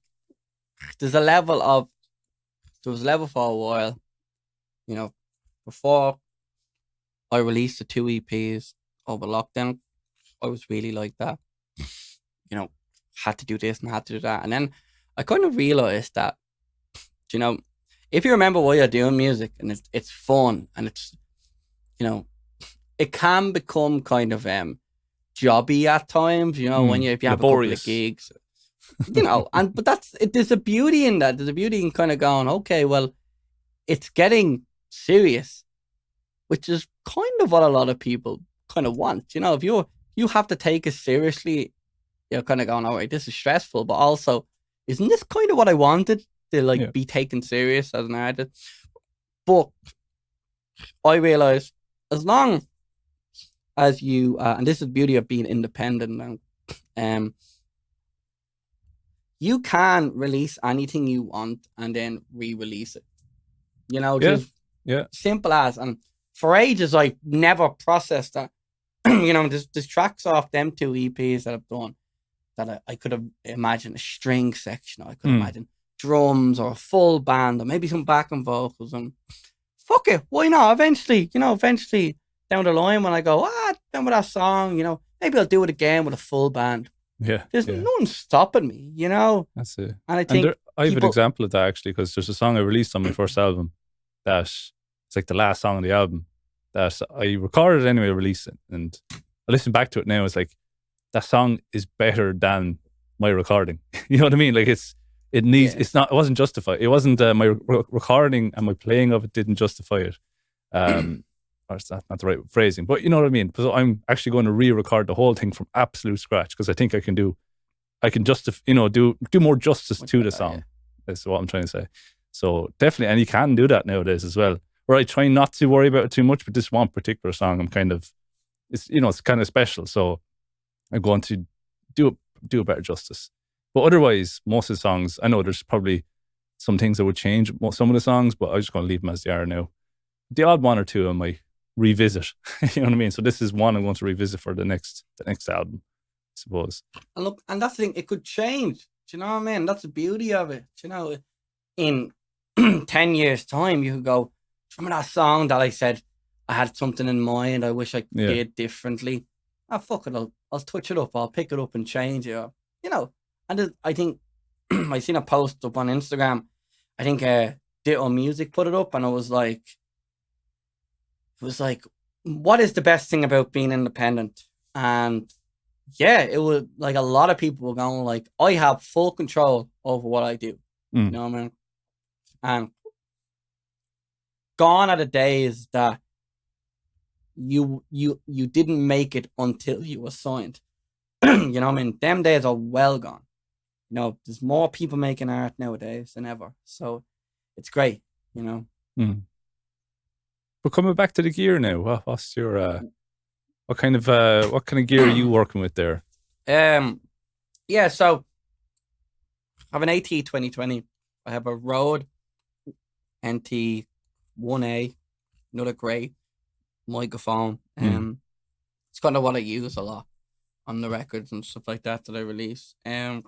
there was a level for a while, before I released the 2 EPs over lockdown. I was really like that, had to do this and had to do that. And then I kind of realized that, if you remember why you're doing music and it's fun and it's, it can become kind of jobby at times, when if you have laborious. A couple of gigs, but there's a beauty in that. There's a beauty in kind of going, okay, well, it's getting serious, which is kind of what a lot of people kind of want. If you have to take it seriously, you're kind of going, all right, this is stressful, but also, isn't this kind of what I wanted to be taken serious as an artist? But I realized as long as you, and this is the beauty of being independent now, you can release anything you want and then re-release it. Just simple as. And for ages, I never processed that. There's tracks off them 2 EPs that I've done that I could have imagined a string section. I could imagine drums or a full band or maybe some backing vocals. And fuck it, why not? Eventually down the line when I go, done with that song, maybe I'll do it again with a full band. Yeah. There's no one stopping me, That's it. And I think I have an example of that actually, because there's a song I released on my first album that it's like the last song on the album that I recorded anyway, released it. And I listen back to it now, it's like, that song is better than my recording. You know what I mean? Like it wasn't justified. It wasn't my recording and my playing of it didn't justify it. Or it's not the right phrasing, but you know what I mean? So I'm actually going to re-record the whole thing from absolute scratch because I think I can do more justice to the song. That's what I'm trying to say. So definitely, and you can do that nowadays as well. Where I try not to worry about it too much, but this one particular song, I'm kind of, it's kind of special. So I'm going to do a better justice. But otherwise, most of the songs, I know there's probably some things that would change some of the songs, but I'm just going to leave them as they are now. The odd one or two I might revisit. You know what I mean? So this is one I'm going to revisit for the next album, I suppose. And look, and that's the thing, it could change. Do you know what I mean? That's the beauty of it. Do you know, in 10 years' time, you could go, remember that song that I said I had something in mind I wish I did differently? Fuck it, I'll touch it up, I'll pick it up and change it. And I think I seen a post up on Instagram. I think Ditto Music put it up, and it was like, what is the best thing about being independent? And yeah, it was like a lot of people were going like, I have full control over what I do. You know what I mean? And gone are the days that you didn't make it until you were signed. You know what I mean? Them days are well gone. You know, there's more people making art nowadays than ever. So it's great, you know. But coming back to the gear now, what's your what kind of gear are you working with there? Yeah, so I have an AT 2020. I have a Rode NT 1A, another great microphone. It's kind of what I use a lot on the records and stuff like that I release. I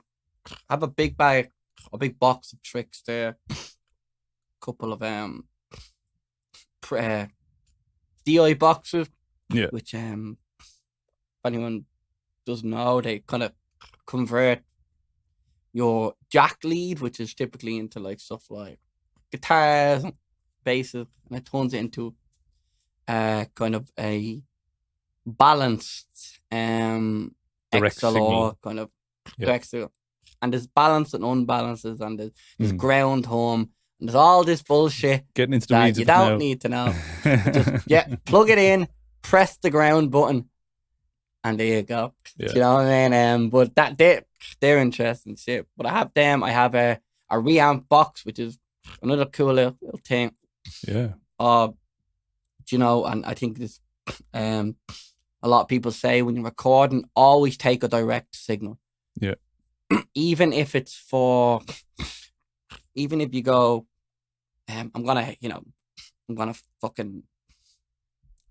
have a big box of tricks there. Couple of DI boxes, which if anyone doesn't know, they kind of convert your jack lead, which is typically into like stuff like guitars and basses, and it turns it into kind of a balanced direct XLR signal. kind of direct signal. And there's balance and unbalances, and there's ground home, and there's all this bullshit getting into the that weeds you don't need to know. Just plug it in, press the ground button, and there you go. You know what I mean? But they're interesting shit. But I have them. I have a reamp box, which is another cool little thing. Yeah. You know, and I think this a lot of people say when you're recording, always take a direct signal. Yeah. Even if you go, I'm gonna fucking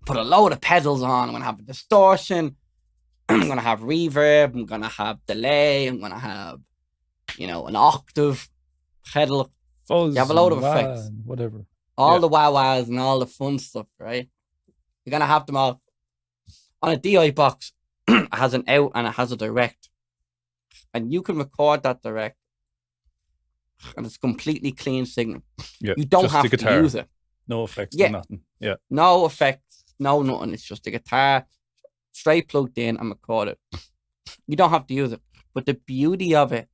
put a load of pedals on. I'm gonna have a distortion. I'm gonna have reverb. I'm gonna have delay. I'm gonna have, an octave pedal. Fuzz, you have a load of effects, whatever. All the wah-wahs and all the fun stuff, right? You're gonna have them all on a DI box. It has an out and it has a direct. And you can record that direct, and it's completely clean signal. Yeah, you don't have to use it. No effects, no nothing. Yeah, no effects, no nothing. It's just a guitar, straight plugged in and recorded. You don't have to use it. But the beauty of it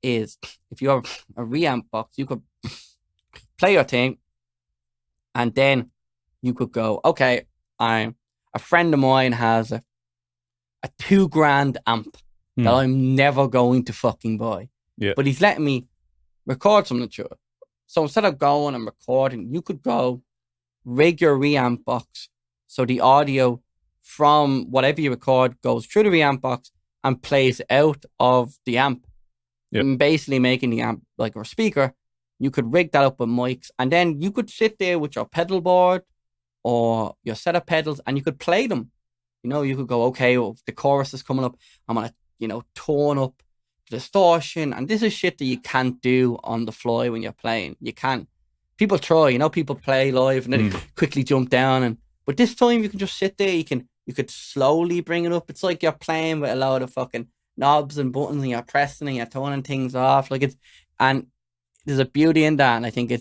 is, if you have a reamp box, you could play your thing, and then you could go, okay, a friend of mine has a $2,000 amp. That I'm never going to fucking buy. Yeah. But he's letting me record something to it. So instead of going and recording, you could go rig your reamp box so the audio from whatever you record goes through the reamp box and plays out of the amp. Yep. And basically making the amp like a speaker. You could rig that up with mics, and then you could sit there with your pedal board or your set of pedals, and you could play them. You could go, okay, well, the chorus is coming up. I'm going to tone up the distortion, and this is shit that you can't do on the fly when you're playing. You can't. People try, people play live and then they quickly jump down, but this time you can just sit there. You could slowly bring it up. It's like you're playing with a load of fucking knobs and buttons, and you're pressing and you're toning things off. And there's a beauty in that, and I think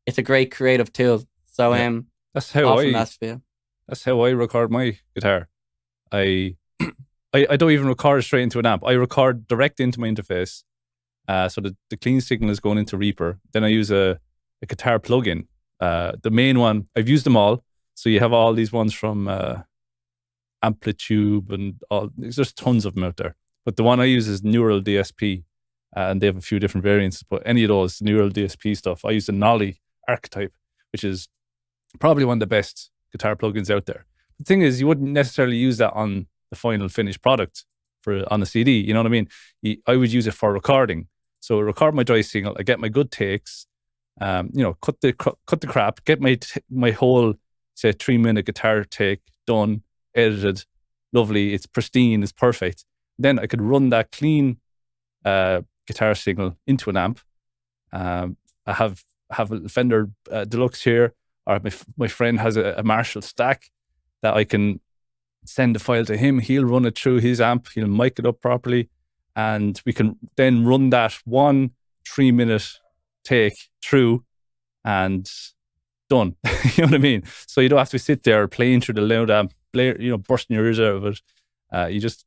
it's a great creative tool. So that's how I record my guitar. I don't even record straight into an amp. I record direct into my interface. So the clean signal is going into Reaper. Then I use a guitar plugin. The main one, I've used them all. So you have all these ones from Amplitude and all. There's tons of them out there. But the one I use is Neural DSP. And they have a few different variants. But any of those Neural DSP stuff, I use the Nolly archetype, which is probably one of the best guitar plugins out there. The thing is, you wouldn't necessarily use that on the final finished product on a CD. You know what I mean? I would use it for recording. So I record my dry signal, I get my good takes, cut the crap, get my whole, say, 3-minute guitar take done, edited, lovely, it's pristine, it's perfect. Then I could run that clean guitar signal into an amp. I have a Fender Deluxe here, or my friend has a Marshall stack that I can send the file to him. He'll run it through his amp. He'll mic it up properly. And we can then run that 1 3-minute take through and done. You know what I mean? So you don't have to sit there playing through the loud amp, bursting your ears out of it. You just,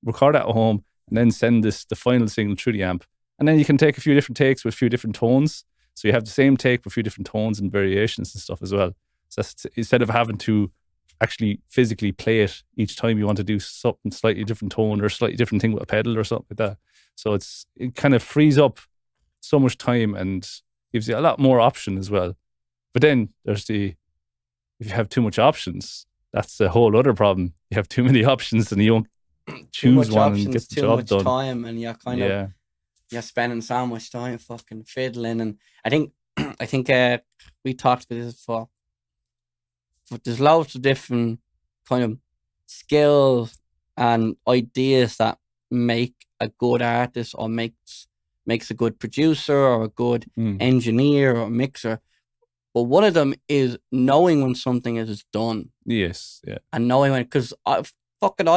record at home and then send the final signal through the amp. And then you can take a few different takes with a few different tones. So you have the same take with a few different tones and variations and stuff as well. So that's, instead of having to actually physically play it each time you want to do something slightly different tone or slightly different thing with a pedal or something like that. So it kind of frees up so much time and gives you a lot more option as well. But then there's if you have too much options, that's a whole other problem. You have too many options and you don't choose one and get the job done. Too much time, and you're kind of you're spending so much time fucking fiddling. And I think we talked about this before. But there's loads of different kind of skills and ideas that make a good artist or makes a good producer or a good engineer or mixer. But one of them is knowing when something is done. Yes, yeah. And knowing when, because I've often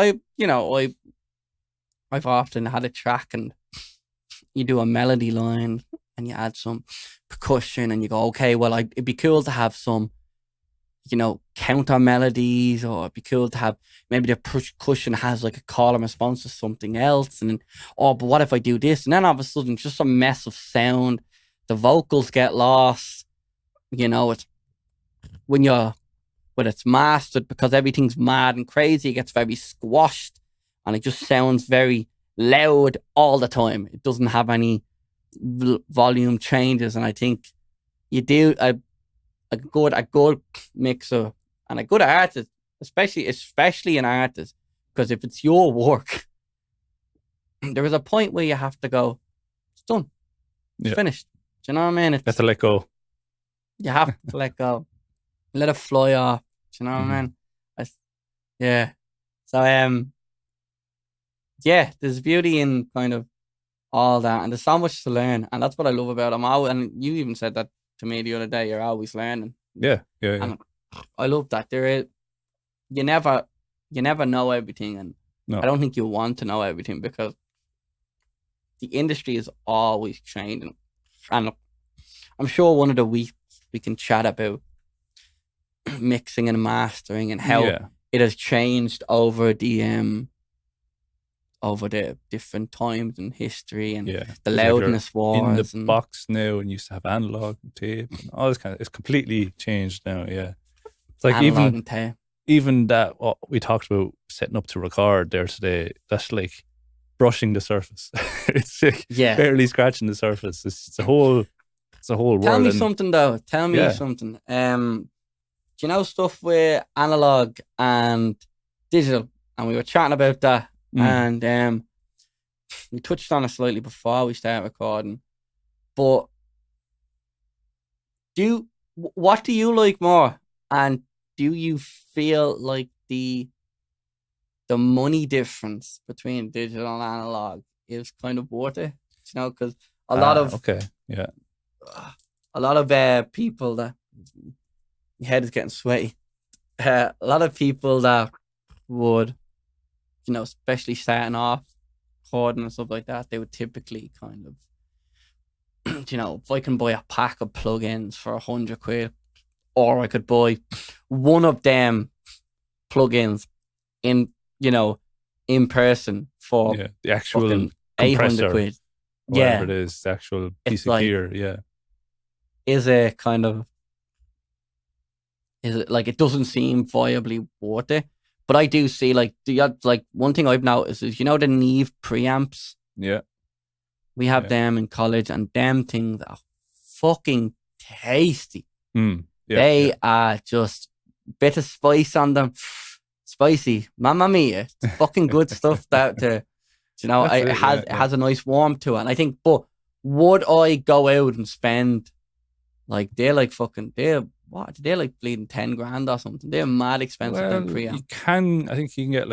had a track and you do a melody line and you add some percussion and you go, okay, well, it'd be cool to have some, counter melodies, or it'd be cool to have maybe the percussion has like a call and response to something else. And then, but what if I do this? And then all of a sudden, it's just a mess of sound. The vocals get lost. It's when it's mastered, because everything's mad and crazy, it gets very squashed and it just sounds very loud all the time. It doesn't have any volume changes. And I think you do a good mixer and a good artist, especially an artist, because if it's your work, there is a point where you have to go, it's done, it's finished. Do you know what I mean? You have to let go. You have to let go, let it fly off. Do you know what I mean? Yeah. So there's beauty in kind of all that, and there's so much to learn, and that's what I love about them. And you even said that to me the other day. You're always learning. Yeah. And I love that. You never know everything, and I don't think you want to know everything, because the industry is always changing. And I'm sure one of the weeks we can chat about mixing and mastering and how it has changed over the different times in history, and the loudness wars. In the box now, and used to have analog and tape and all this kind of. It's completely changed now. Yeah, it's like even that what we talked about setting up to record there today. That's like brushing the surface. It's like barely scratching the surface. It's a whole world. Tell me something though. Tell me something. Do you know stuff with analog and digital? And we were chatting about that. And we touched on it slightly before we started recording, but what do you like more? And do you feel like the money difference between digital and analog is kind of worth it? Because a lot of people that your head is getting sweaty. A lot of people that would, especially starting off recording and stuff like that, they would typically kind of, if I can buy a pack of plugins for £100, or I could buy one of them plugins in person for the actual £800. Whatever it is, the actual piece of gear. Is it like, it doesn't seem viably worth it? But I do see, one thing I've noticed is, the Neve preamps? Yeah. We have them in college, and them things are fucking tasty. They are just bit of spice on them. Spicy. Mamma mia. It's fucking good stuff it has a nice warmth to it. And I think, but would I go out and spend, they're bleeding 10 grand or something? They're mad expensive. Well, preamp. I think you can get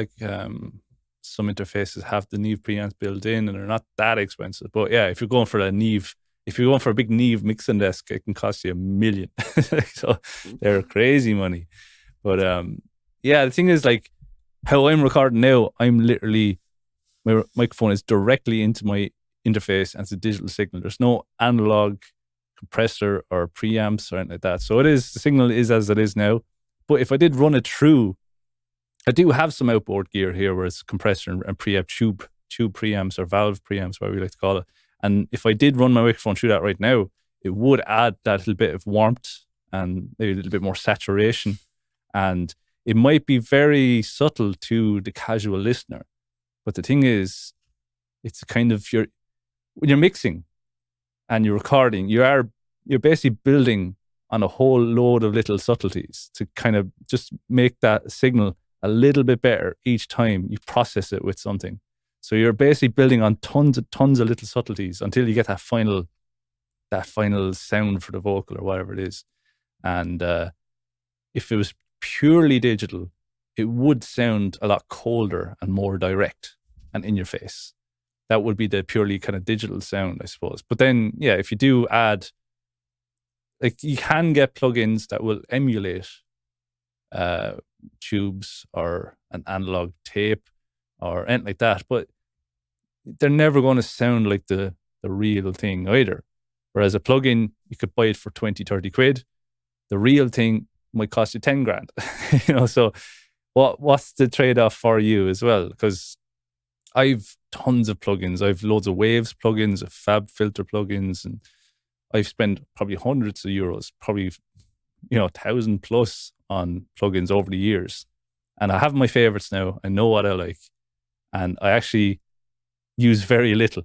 some interfaces have the Neve preamps built in, and they're not that expensive. But yeah, if you're going for a big Neve mixing desk, it can cost you $1 million. So they're crazy money. But the thing is, how I'm recording now, I'm literally, my microphone is directly into my interface, and it's a digital signal. There's no analog compressor or preamps or anything like that. So the signal is as it is now. But if I did run it through, I do have some outboard gear here where it's compressor and preamp tube preamps or valve preamps, whatever we like to call it. And if I did run my microphone through that right now, it would add that little bit of warmth and maybe a little bit more saturation. And it might be very subtle to the casual listener. But the thing is, it's kind of when you're mixing and you're recording, you're basically building on a whole load of little subtleties to kind of just make that signal a little bit better each time you process it with something. So you're basically building on tons of little subtleties until you get that final sound for the vocal or whatever it is. And if it was purely digital, it would sound a lot colder and more direct and in your face. That would be the purely kind of digital sound, I suppose. But then, yeah, if you do add, like, you can get plugins that will emulate tubes or an analog tape or anything like that, but they're never going to sound like the real thing either. Whereas a plugin, you could buy it for 20, 30 quid. The real thing might cost you 10 grand. So what's the trade-off for you as well? Because I've tons of plugins. I've loads of Waves plugins, of Fab Filter plugins, and I've spent probably hundreds of euros, probably 1,000 plus on plugins over the years. And I have my favorites now. I know what I like. And I actually use very little.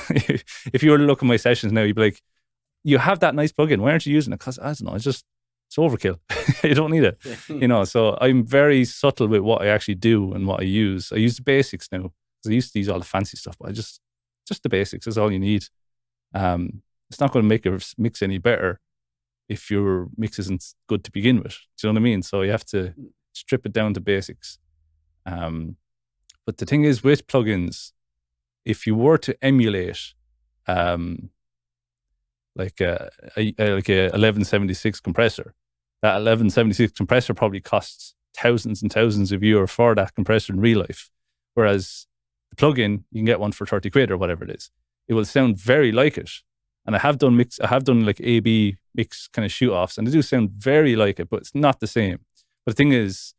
If you were to look at my sessions now, you'd be like, you have that nice plugin. Why aren't you using it? Because I don't know, it's overkill. You don't need it. So I'm very subtle with what I actually do and what I use. I use the basics now. I used to use all the fancy stuff, but just the basics is all you need. It's not going to make your mix any better if your mix isn't good to begin with. Do you know what I mean? So you have to strip it down to basics. But the thing is with plugins, if you were to emulate like a 1176 compressor, that 1176 compressor probably costs thousands and thousands of euros for that compressor in real life. Whereas the plugin, you can get one for 30 quid or whatever it is. It will sound very like it. And I have done like A/B mix kind of shoot offs, and they do sound very like it, but it's not the same. But the thing is,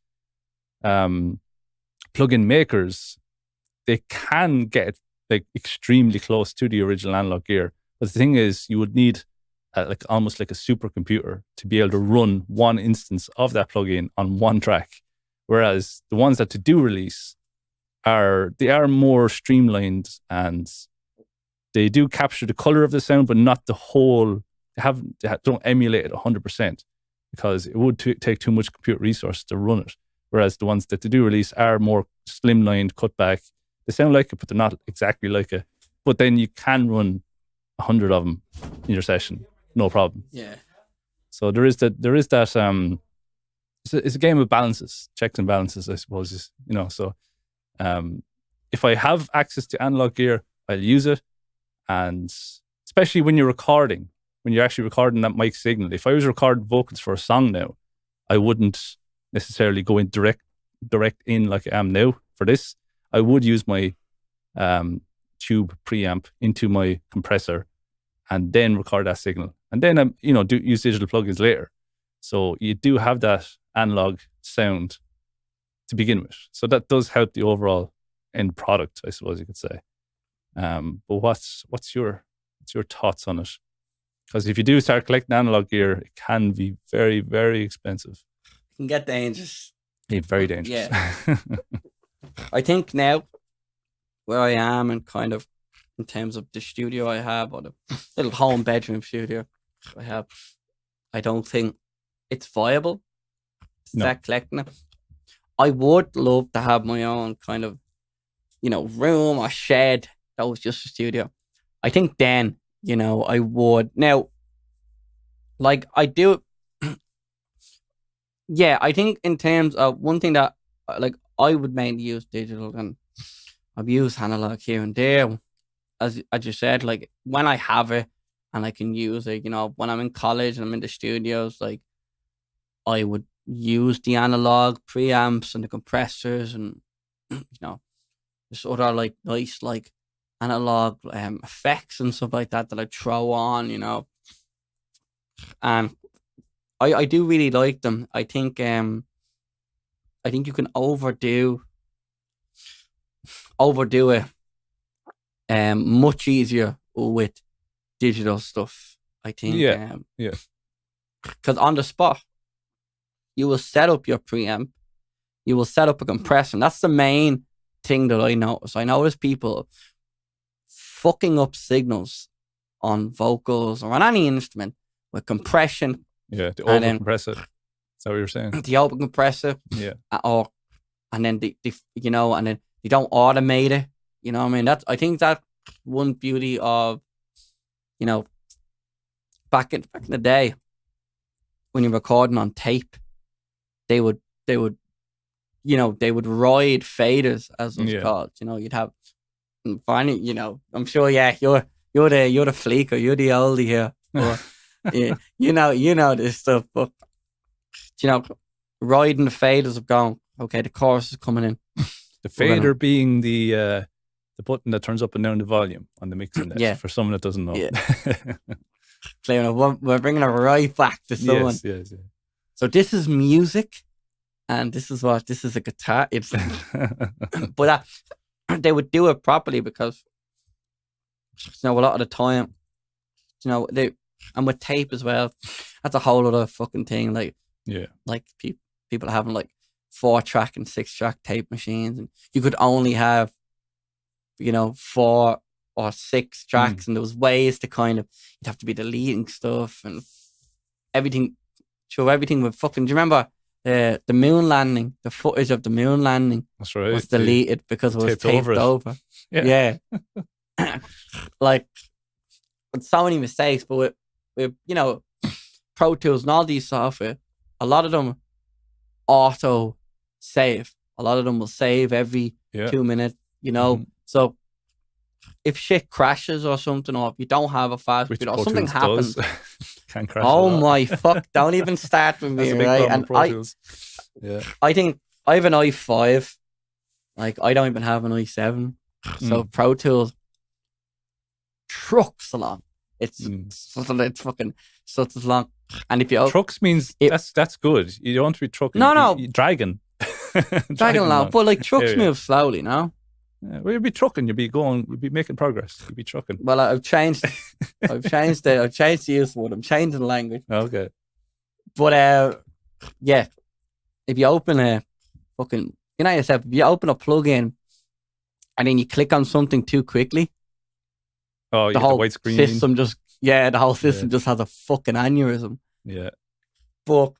plugin makers, they can get like extremely close to the original analog gear. But the thing is, you would need like almost like a supercomputer to be able to run one instance of that plugin on one track. Whereas the ones that they do release are more streamlined, and they do capture the color of the sound, but not the whole. They don't emulate it 100% because it would take too much compute resource to run it. Whereas the ones that they do release are more slimlined, cut back. They sound like it, but they're not exactly like it. But then you can run 100 of them in your session, no problem. Yeah. So there is that. It's a game of balances, checks and balances, I suppose. So if I have access to analog gear, I'll use it. And especially when you're actually recording that mic signal. If I was recording vocals for a song now, I wouldn't necessarily go in direct in like I am now for this. I would use my tube preamp into my compressor and then record that signal. And then use digital plugins later. So you do have that analog sound to begin with. So that does help the overall end product, I suppose you could say. But what's your thoughts on it? Because if you do start collecting analog gear, it can be very, very expensive. It can get dangerous. Yeah, very dangerous. Yeah. I think now where I am and kind of in terms of the studio I have, or the little home bedroom studio I have, I don't think it's viable to start collecting it. I would love to have my own kind of, room or shed that was just a studio. I think then, I would. Now, like I do, yeah, I think in terms of one thing that, like, I would mainly use digital, and I've used analog here and there. As you said, like when I have it and I can use it, when I'm in college and I'm in the studios, like I would use the analog preamps and the compressors and, just other like nice, like analog effects and stuff like that I throw on, And I do really like them. I think you can overdo it much easier with digital stuff. I think Yeah. because on the spot you will set up your preamp, you will set up a compressor, and that's the main thing that I notice. I notice people fucking up signals on vocals or on any instrument with compression. Yeah, the over compressor. Is that what you're saying? The open compressor. Yeah. And then they and then they don't automate it. You know what I mean? I think that one beauty of, back in the day when you're recording on tape, they would ride faders, as it was called. You'd have finally, I'm sure, you're the fleeker, you're the oldie here. But, you know this stuff, but riding the faders of going, okay, the chorus is coming in. The fader being the button that turns up and down the volume on the mixing desk. Yeah. For someone that doesn't know. Yeah. We're bringing it right back to someone. Yes. So this is music, and this is a guitar. It's but they would do it properly because a lot of the time, and with tape as well, that's a whole other fucking thing. Like people having like 4-track and 6-track tape machines, and you could only have 4 or 6 tracks, and there was ways to you'd have to be deleting stuff and everything. Everything with fucking. Do you remember the moon landing? The footage of the moon landing. That's right. Was deleted because it was taped over. Yeah. Like, so many mistakes, but with Pro Tools and all these software, a lot of them auto save. A lot of them will save every 2 minutes. So if shit crashes or something, or if you don't have a fast speed or something happens, can crash. Oh my fuck! Don't even start with me, right? And I think I have an i5. Like, I don't even have an i7. So Pro Tools trucks along. It's fucking such as long. And if you trucks means that's good. You don't want to be trucking. No, dragging along. But like trucks move slowly, no? Yeah, well, you'd be trucking. You'd be making progress. You'd be trucking. Well, I've changed the use word. I'm changing the language. Okay. But if you open a fucking, yourself, if you open a plug-in and then you click on something too quickly, the whole white screen system just just has a fucking aneurysm. Yeah. But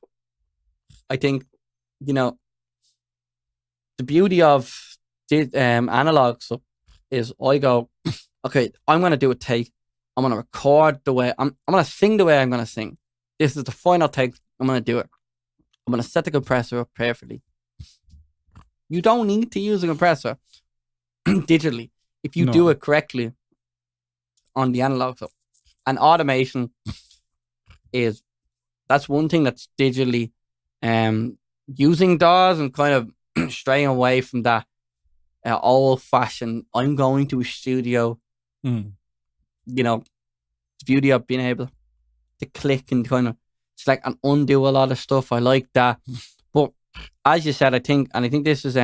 I think the beauty of analog stuff is I go, okay, I'm going to do a take. I'm going to record the way I'm going to sing the way I'm going to sing. This is the final take. I'm going to do it. I'm going to set the compressor up perfectly. You don't need to use a compressor digitally if you do it correctly on the analog stuff. And automation that's one thing that's digitally using DAWs and kind of straying away from that old-fashioned, I'm going to a studio. The beauty of being able to click and kind of select and undo a lot of stuff. I like that. But as you said, I think this is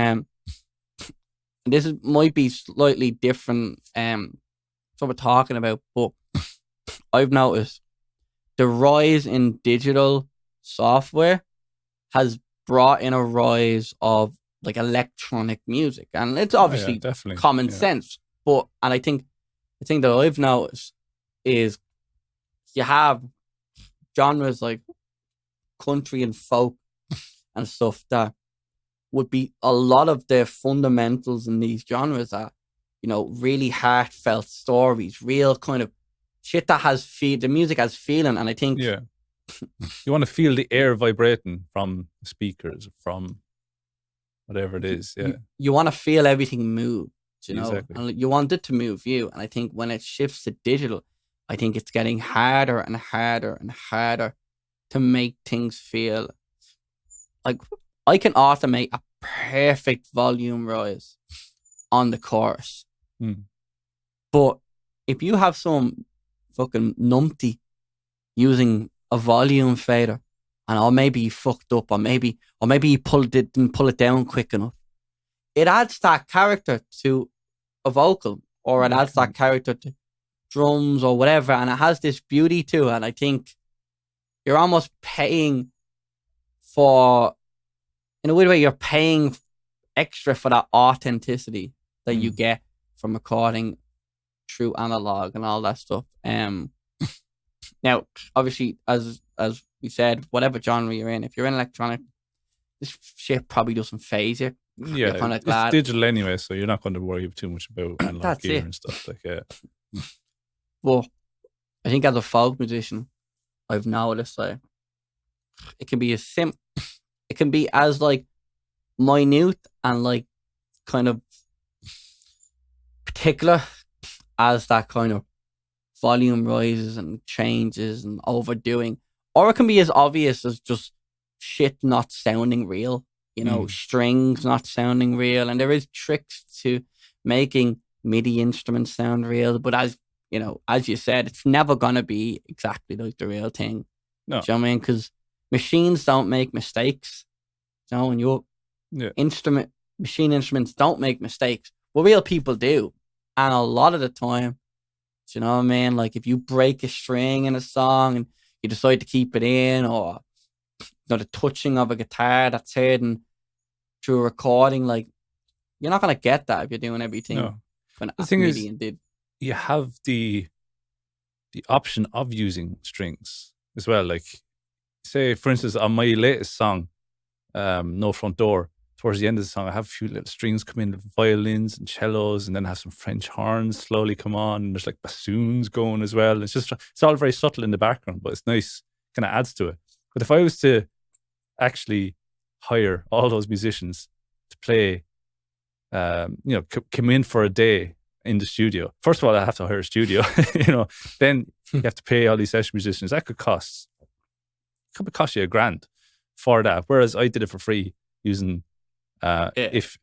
might be slightly different from what we're talking about, but I've noticed the rise in digital software has brought in a rise of like electronic music, and it's obviously common sense. But I think the thing that I've noticed is you have genres like country and folk and stuff that would be a lot of the fundamentals in these genres are, really heartfelt stories, real kind of shit that has the music has feeling. And I think you want to feel the air vibrating from the speakers, from whatever it is. You want to feel everything move, Exactly. And you want it to move you. And I think when it shifts to digital, I think it's getting harder and harder and harder to make things feel like I can automate a perfect volume rise on the chorus. But if you have some fucking numpty using a volume fader, and or maybe you fucked up, or maybe you didn't pull it down quick enough. It adds that character to a vocal, or it adds that character to drums or whatever, and it has this beauty to it. And I think you're almost paying for, in a weird way, you're paying extra for that authenticity that you get from recording through analog and all that stuff. Now, obviously, as we said, whatever genre you're in, if you're in electronic, this shit probably doesn't phase you. Yeah, it's digital anyway, so you're not going to worry too much about analog gear and stuff. Like, yeah. But I think as a folk musician, I've noticed like it can be it can be as like minute and like kind of particular as that kind of volume rises and changes and overdoing, or it can be as obvious as just shit not sounding real, you know, strings not sounding real. And there is tricks to making MIDI instruments sound real, but as you know, as you said, it's never gonna be exactly like the real thing. No, do you know what I mean? Because machines don't make mistakes. You know, and your machine instruments don't make mistakes, but real people do. And a lot of the time, do you know what I mean? Like if you break a string in a song and you decide to keep it in, or you know, the touching of a guitar that's hidden through a recording, like you're not gonna get that if you're doing everything. No. The thing is, you have the option of using strings as well. Like, say, for instance, on my latest song, No Front Door, towards the end of the song, I have a few little strings come in, violins and cellos, and then have some French horns slowly come on, and there's like bassoons going as well. It's all very subtle in the background, but it's nice, kind of adds to it. But if I was to actually hire all those musicians to play, you know, come in for a day in the studio. First of all, I have to hire a studio, you know. Then you have to pay all these session musicians. That could cost you $1,000 for that. Whereas I did it for free using. If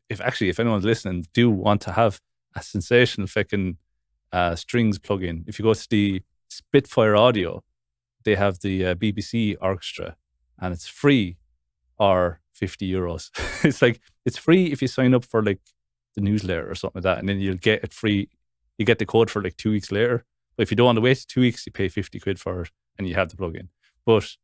anyone's listening, do want to have a sensational fucking strings plug-in. If you go to the Spitfire Audio, they have the BBC Orchestra, and it's free or €50. It's like, it's free if you sign up for like the newsletter or something like that, and then you'll get it free. You get the code for like 2 weeks later. But if you don't want to wait 2 weeks, you pay £50 for it and you have the plug-in. But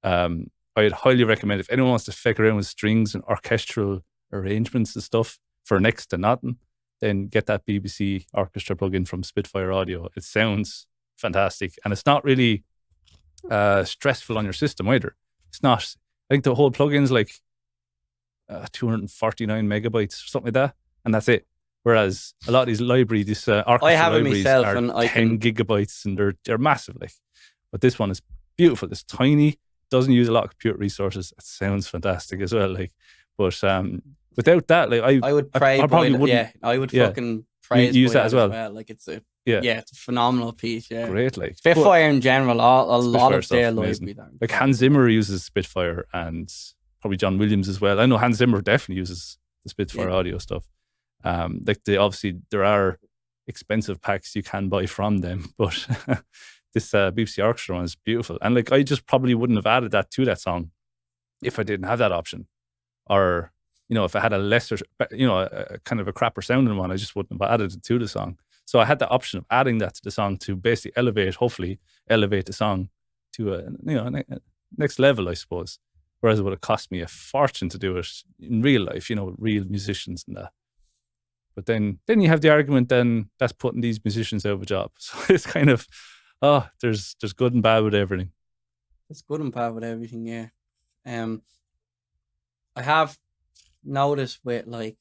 I'd highly recommend, if anyone wants to fuck around with strings and orchestral arrangements and stuff for next to nothing, then get that BBC Orchestra plugin from Spitfire Audio. It sounds fantastic, and it's not really stressful on your system either. It's not. I think the whole plugin's like 249 megabytes or something like that, and that's it. Whereas a lot of these libraries, orchestra libraries, are 10 gigabytes, and they're massive. Like, but this one is beautiful. It's tiny. Doesn't use a lot of computer resources. It sounds fantastic as well. Like, but without that, like I would fucking praise use that as well. Like it's a it's a phenomenal piece. Yeah, great. Like Spitfire in general, a lot of their library. Like Hans Zimmer uses Spitfire, and probably John Williams as well. I know Hans Zimmer definitely uses the Spitfire Audio stuff. Like obviously there are expensive packs you can buy from them, but this BBC Orchestra one is beautiful. And like I just probably wouldn't have added that to that song if I didn't have that option. Or, you know, if I had a lesser, you know, a kind of a crapper sounding one, I just wouldn't have added it to the song. So I had the option of adding that to the song to basically hopefully elevate the song to a, you know, next level, I suppose. Whereas it would have cost me a fortune to do it in real life, you know, real musicians and that. But then you have the argument then that's putting these musicians out of a job. So it's kind of, there's good and bad with everything. There's good and bad with everything, yeah. I have noticed with like,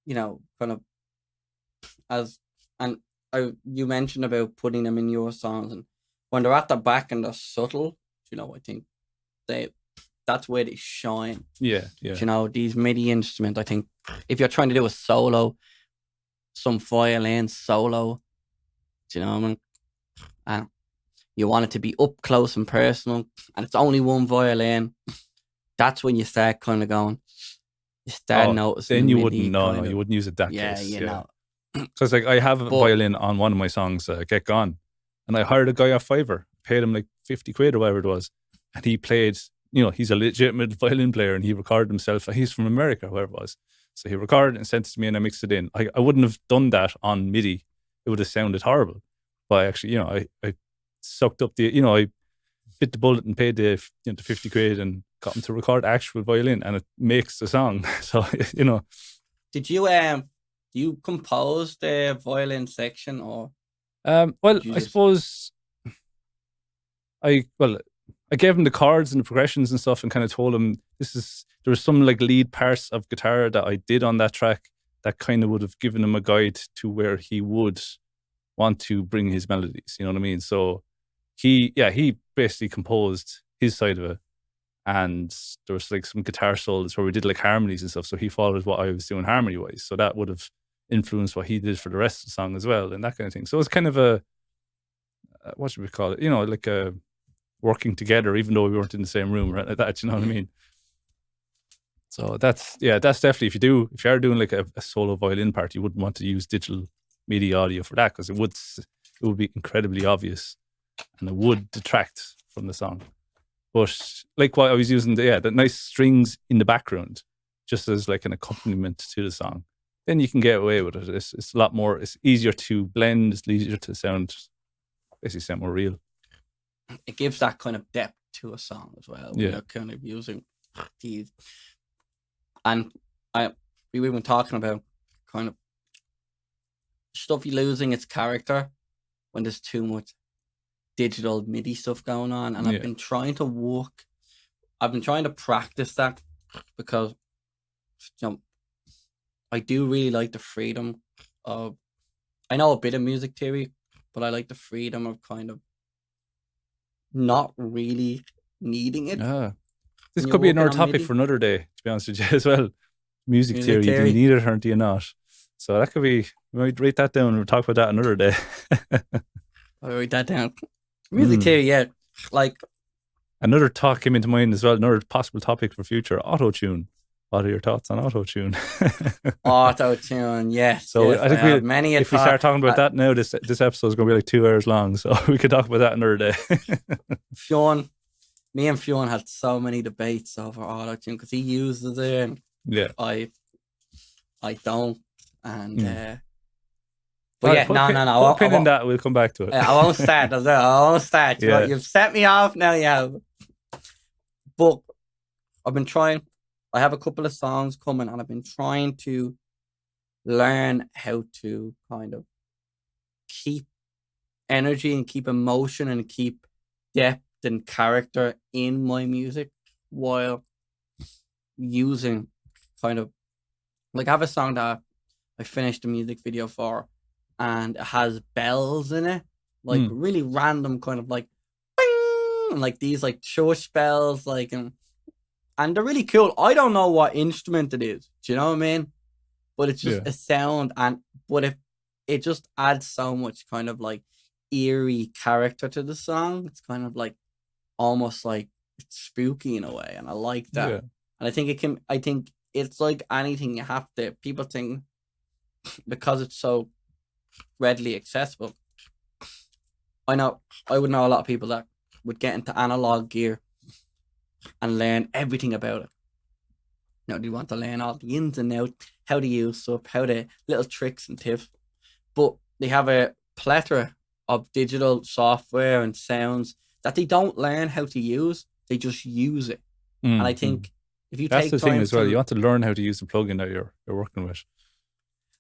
you know, kind of you mentioned about putting them in your songs, and when they're at the back and they're subtle, you know, I think that's where they shine. Yeah. You know, these MIDI instruments, I think if you're trying to do a solo, some violin solo, you know what I mean? And you want it to be up close and personal, and it's only one violin. That's when you start kind of going, you start noticing. Then you wouldn't know. You wouldn't use it that case. You know. Because like I have a violin on one of my songs, Get Gone, and I hired a guy off Fiverr, paid him like 50 quid or whatever it was. And he played, he's a legitimate violin player, and he recorded himself. He's from America, whoever it was. So he recorded it and sent it to me, and I mixed it in. I wouldn't have done that on MIDI. It would have sounded horrible. But I actually, I sucked up I bit the bullet and paid the 50 quid and got him to record actual violin, and it makes the song. So, Did you compose the violin section, or? Well, I suppose I gave him the chords and the progressions and stuff, and kind of told him there was some like lead parts of guitar that I did on that track that kind of would have given him a guide to where he would want to bring his melodies. You know what I mean? So he basically composed his side of it, and there was like some guitar solos where we did like harmonies and stuff. So he followed what I was doing harmony wise. So that would have influenced what he did for the rest of the song as well, and that kind of thing. So it's kind of a what should we call it? Like a working together, even though we weren't in the same room, right? Like that, you know what I mean? So that's definitely, if you are doing like a solo violin part, you wouldn't want to use digital MIDI audio for that, because it would be incredibly obvious, and it would detract from the song. But like what I was using, the nice strings in the background, just as like an accompaniment to the song, then you can get away with it. It's a lot more. It's easier to blend. It's easier to sound more real. It gives that kind of depth to a song as well. Yeah. You're kind of using these, and we've been talking about kind of stuff losing its character when there's too much digital MIDI stuff going on, and I've been trying to practice that, because I do really like the freedom of, I know a bit of music theory, but I like the freedom of kind of not really needing it. This could be another topic for another day, to be honest with you, as well. Music theory. Do you need it or do you not? So that could be, we might write that down and we'll talk about that another day. I'll write that down. Music theory, yeah. Like, another thought came into mind as well, another possible topic for future: auto-tune. What are your thoughts on auto-tune? Auto-tune, yes. So yes, I think if we start talking about that now, this episode is going to be like 2 hours long, so we could talk about that another day. Me and Fionn had so many debates over auto-tune, because he uses it and I don't. And but yeah, no. Put a pin in that. We'll come back to it. I won't start. I won't start. Yeah. You've set me off now. You have. But I've been trying. I have a couple of songs coming, and I've been trying to learn how to kind of keep energy and keep emotion and keep depth and character in my music while using kind of, like, I have a song that I finished the music video for, and it has bells in it, like really random kind of like bing, and like these like church bells, like, and they're really cool. I don't know what instrument it is. Do you know what I mean? But it's just a sound, but it just adds so much kind of like eerie character to the song. It's kind of like almost like it's spooky in a way, and I like that. Yeah. And I think it's like anything, people think, because it's so readily accessible. I would know a lot of people that would get into analog gear and learn everything about it. They want to learn all the ins and outs, how to use stuff, how to little tricks and tips. But they have a plethora of digital software and sounds that they don't learn how to use. They just use it. And I think if you that's take the thing as well, you want to learn how to use the plugin that you're working with.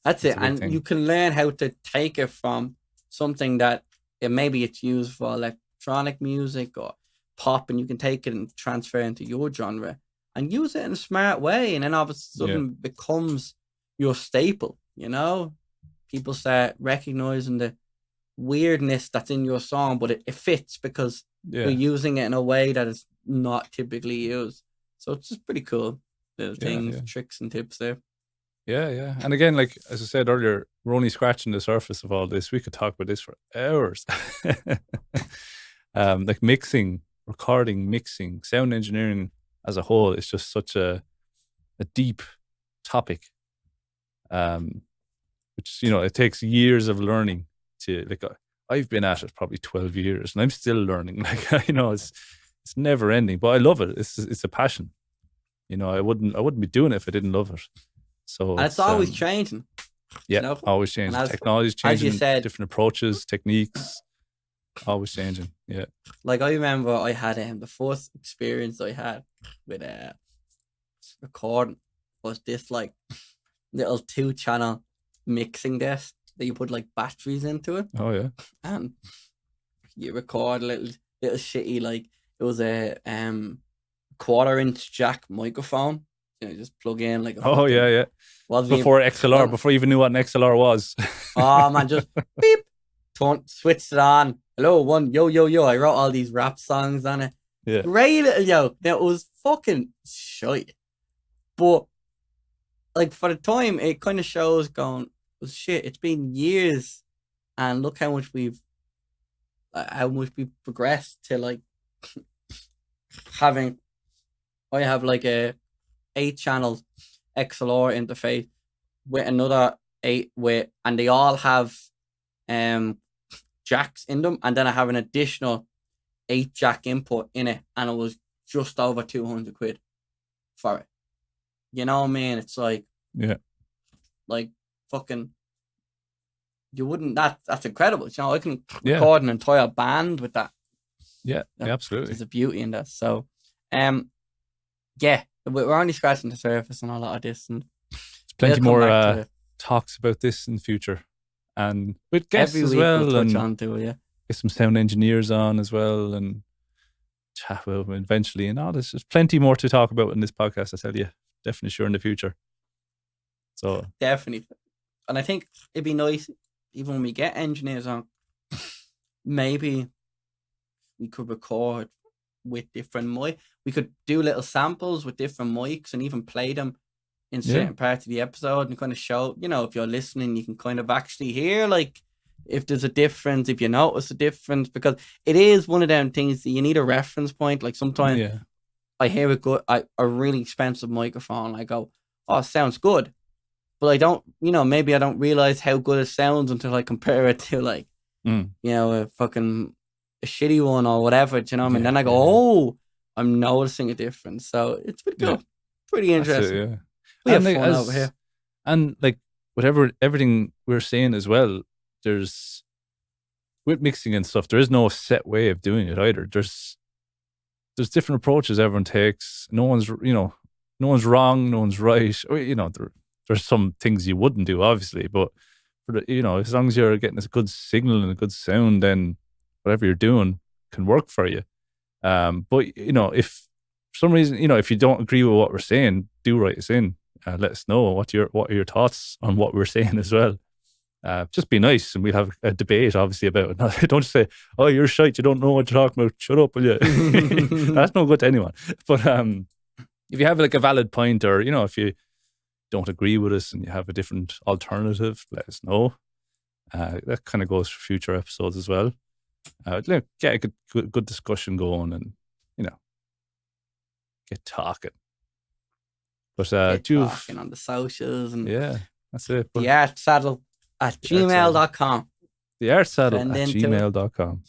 That's it. And you can learn how to take it from something that maybe it's used for electronic music or pop, and you can take it and transfer into your genre and use it in a smart way. And then all of a sudden becomes your staple, People start recognizing the weirdness that's in your song, but it fits because you're using it in a way that is not typically used. So it's just pretty cool little things, tricks and tips there. Yeah. And again, like as I said earlier, we're only scratching the surface of all this. We could talk about this for hours. Like mixing, recording, mixing, sound engineering as a whole is just such a deep topic. Which, it takes years of learning to, like, I've been at it probably 12 years and I'm still learning. Like, it's never ending, but I love it. It's a passion. I wouldn't be doing it if I didn't love it. So And it's always changing. Yeah, always changing. Technology's changing, as you said, different approaches, techniques, always changing. Yeah. Like I remember I had the first experience I had with recording was this like little 2-channel mixing desk that you put like batteries into it. Oh yeah. And you record a little shitty, like it was a 1/4-inch jack microphone. Just plug in like oh yeah. Before XLR, before you even knew what an XLR was. Oh man, just beep, switched it on. Hello, one, yo. I wrote all these rap songs on it. Yeah. Great little it was fucking shite. But like for the time, it kind of shows going, well, shit, it's been years, and look how much we've progressed to like having. I have like a 8-channel XLR interface with another 8 and they all have jacks in them, and then I have an additional 8 jack input in it, and it was just over 200 quid for it. You know what I mean? It's like, yeah, like fucking, you wouldn't, that's incredible. I can record an entire band with that. Yeah, absolutely. There's a beauty in that. So yeah, we're only scratching the surface and a lot of this, and there's plenty more talks about this in the future, and with guests as well, we'll touch and onto it, get some sound engineers on as well, and chat with them eventually. And there's just plenty more to talk about in this podcast, I tell you. Definitely sure in the future. So definitely, and I think it'd be nice even when we get engineers on, maybe we could record with different mics. We could do little samples with different mics and even play them in certain parts of the episode and kind of show, if you're listening, you can kind of actually hear like if there's a difference, if you notice a difference, because it is one of them things that you need a reference point. Like sometimes I hear a really expensive microphone, I go, oh, it sounds good, but I don't, maybe I don't realize how good it sounds until I compare it to like, a fucking a shitty one or whatever, do you know what I mean? Then I go, oh, I'm noticing a difference. So it's pretty cool. Pretty interesting. We have fun over here. And like everything we're saying as well, there's with mixing and stuff, there is no set way of doing it either. There's different approaches everyone takes. No one's wrong, no one's right. There's some things you wouldn't do, obviously, but for as long as you're getting a good signal and a good sound, then whatever you're doing can work for you. But if for some reason, if you don't agree with what we're saying, do write us in. Let us know what are your thoughts on what we're saying as well. Just be nice, and we'll have a debate, obviously, about it. Don't just say, "Oh, you're shite. You don't know what you're talking about. Shut up, will you?" That's no good to anyone. But if you have like a valid point, or if you don't agree with us and you have a different alternative, let us know. That kind of goes for future episodes as well. Get a good discussion going, and get talking. But talking on the socials, and that's it. The Art Saddle at gmail.com. The Art Saddle at gmail.com.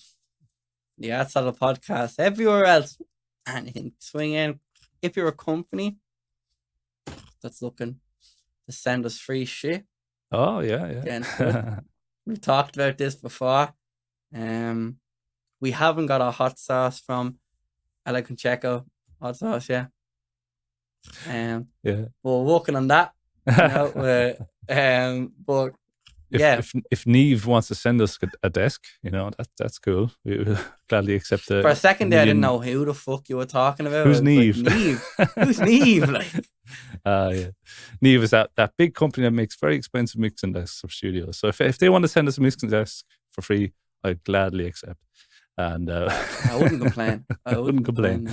The Art Saddle podcast everywhere else, and you can swing in if you're a company that's looking to send us free shit. Oh yeah. We talked about this before. We haven't got a hot sauce from Ella Concheco hot sauce, we're working on that. But if Neve wants to send us a desk, that's cool. We will gladly accept it. For a second there, I didn't know who the fuck you were talking about. Who's Neve? Like, Neve? Who's Neve? Like, Neve is that big company that makes very expensive mixing desks for studios. So if they want to send us a mixing desk for free, I'd gladly accept. And I wouldn't complain. I wouldn't complain.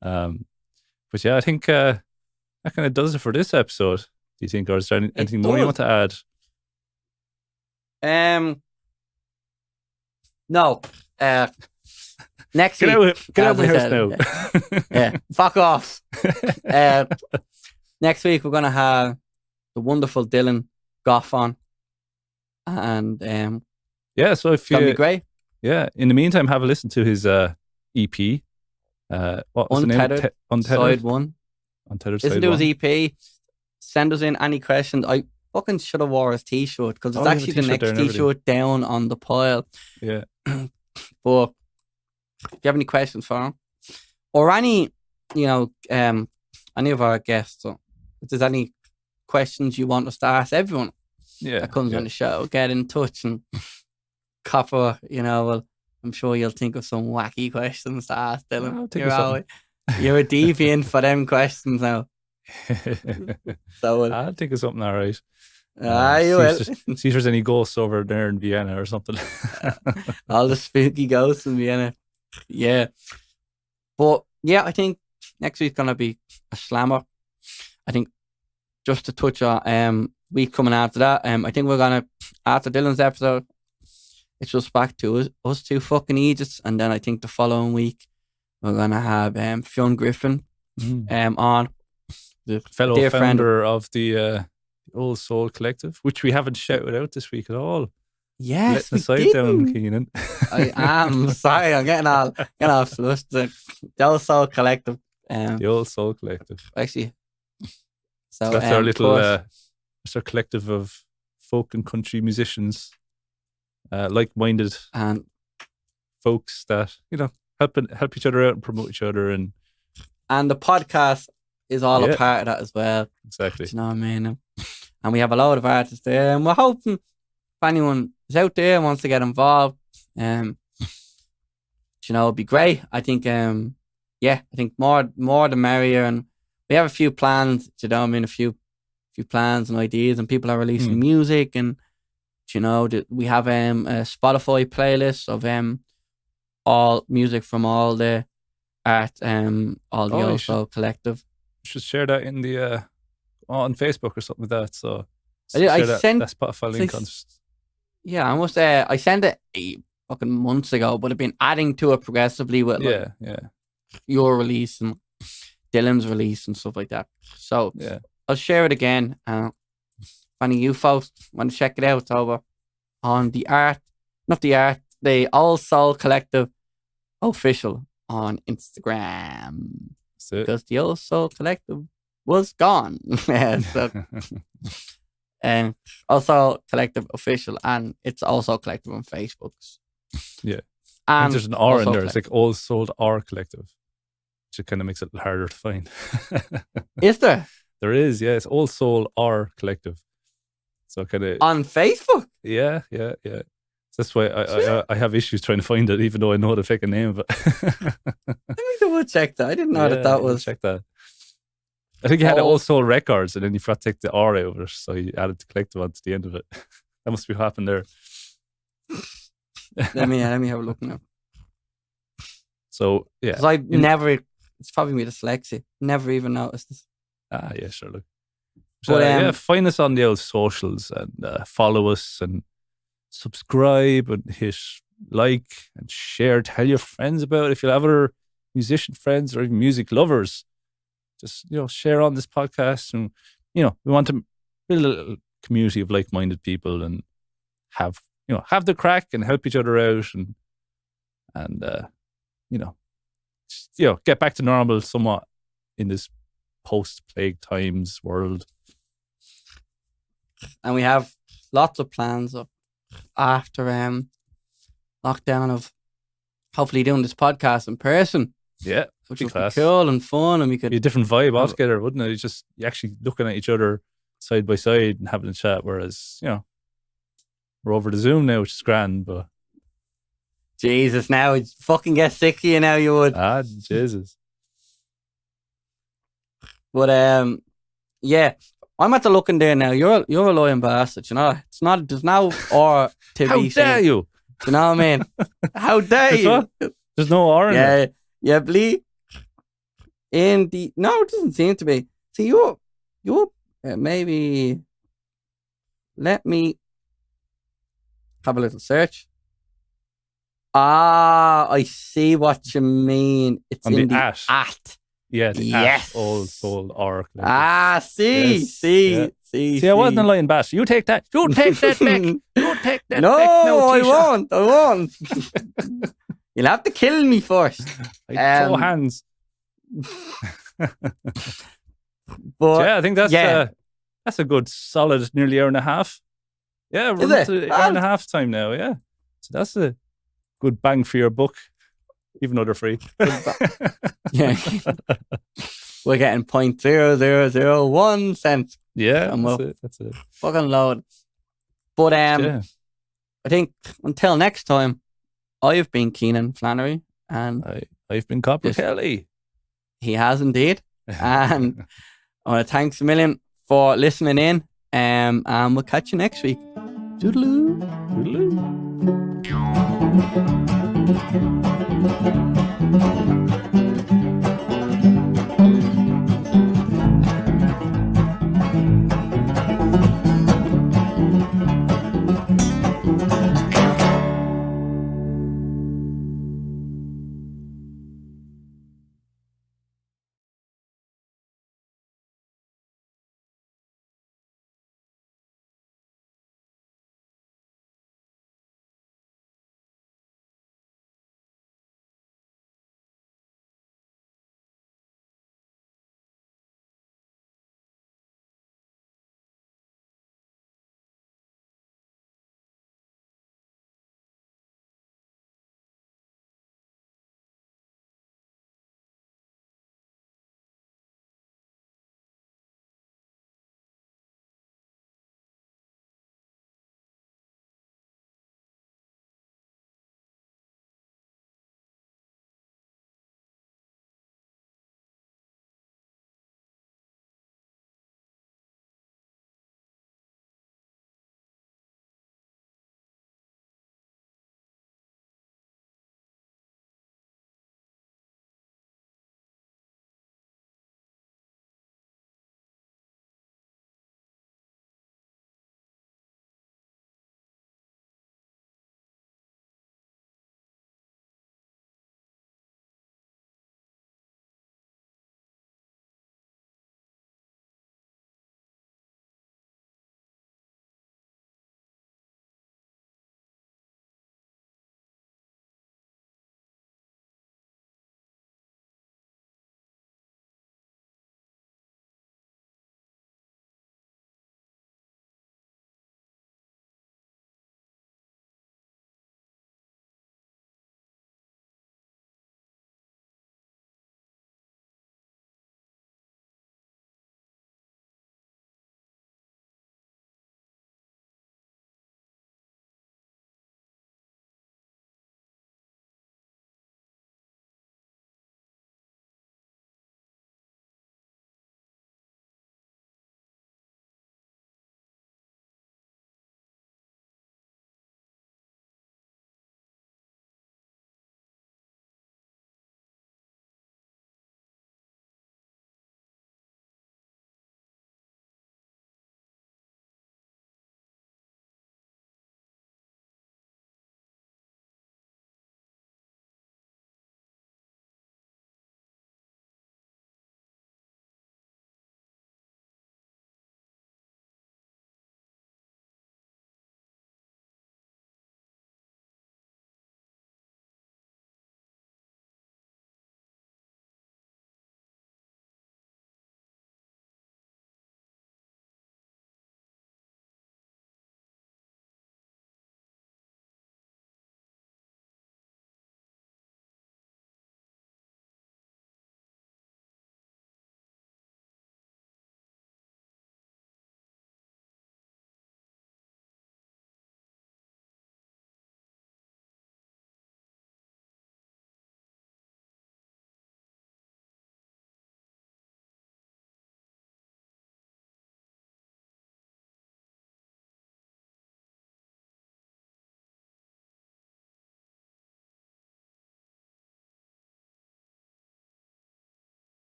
But I think that kind of does it for this episode. Do you think, or is there anything more you want to add? No. Next week. Get out of my house now. Fuck off. Next week we're gonna have the wonderful Dylan Goff on, and Yeah, so if That'd be great. Yeah, in the meantime, have a listen to his EP. What was Untethered, the name? Untethered Side 1. Untethered Listen Side to 1. his EP. Send us in any questions. I fucking should have wore his t-shirt because it's actually the next t-shirt down on the pile. Yeah. But if you have any questions for him or any, any of our guests, or if there's any questions you want us to ask everyone that comes on the show, get in touch and copper, well, I'm sure you'll think of some wacky questions to ask Dylan. You're a deviant for them questions now. So I'll think of something, all right. You will. See if there's any ghosts over there in Vienna or something. All the spooky ghosts in Vienna. Yeah. But yeah, I think next week's going to be a slammer. I think just to touch on week coming after that, I think we're going to, after Dylan's episode, it's just back to us two fucking idiots. And then I think the following week, we're going to have Fionn Griffin on. The fellow founder of the Old Soul Collective, which we haven't shouted out this week at all. Yes, letting the side down, Kenan. I am sorry. I'm getting all flustered. The Old Soul Collective. The Old Soul Collective. Actually, so that's our little it's our collective of folk and country musicians, like-minded and folks that help each other out and promote each other, and the podcast is all a part of that as well. Exactly. Do you know what I mean? And we have a lot of artists there, and we're hoping if anyone is out there and wants to get involved, it'd be great. I think, I think more the merrier, and we have a few plans. Do you know what I mean? A few plans and ideas, and people are releasing music, and we have a Spotify playlist of all music from all the art, all the Old Soul Collective. Should share that in the on Facebook or something like that. So I sent that Spotify link on. Yeah, I sent it fucking months ago, but I've been adding to it progressively with your release and Dylan's release and stuff like that. So I'll share it again. If any of you folks want to check it out, it's over on the Old Soul Collective official on Instagram. Because the Old Soul Collective was gone. And also Collective official, and it's also Collective on Facebook. Yeah. And there's an R in there. It's like Old Soul R Collective, which kind of makes it harder to find. Is there? There is, yeah. It's Old Soul R Collective. So kind of on Facebook. Yeah. So that's why I have issues trying to find it, even though I know the fucking name of it. Let me double check that. I didn't know that was. Check that. I think you had Old Soul Records, and then you forgot to take the R out of it, so you added the collective onto the end of it. That must be what happened there. let me have a look now. So yeah, it's probably me dyslexia. Never even noticed this. Yeah, sure. Look. So find us on the old socials and follow us and subscribe and hit like and share. Tell your friends about it. If you have other musician friends or even music lovers, just share on this podcast. And we want to build a little community of like-minded people and have the crack and help each other out and get back to normal somewhat in this post-plague times world. And we have lots of plans after lockdown of hopefully doing this podcast in person. Yeah, which would be cool and fun, and we could be a different vibe altogether, wouldn't it? It's just you actually looking at each other side by side and having a chat. Whereas we're over the Zoom now, which is grand. But Jesus, now it fucking get sick of you now. You would Jesus. But yeah, I'm at the looking there now. You're a lying bastard. It's not. There's no or to How be. Dare you? Do you know what I mean? How dare you? There's no R in it. Yeah, bleed. No, it doesn't seem to be. See, you maybe. Let me have a little search. I see what you mean. It's on in the at. Yeah, the Old Soul R. See. See, I wasn't a lying bastard. You take that. You take that back. You take that No, back now, I Tisha. won't. You'll have to kill me first. I throw hands. But Yeah, I think that's a good solid nearly hour and a half. Yeah, we're up to hour and a half time now. Yeah, so that's a good bang for your buck, even though they're free. Yeah, we're getting 0.0001 cents. Yeah, that's it. Fucking load. But I think until next time, I've been Kenan Flannery, and I've been Copper Kelly. He has indeed, and I want to thanks a million for listening in, and we'll catch you next week. Toodaloo. Toodaloo.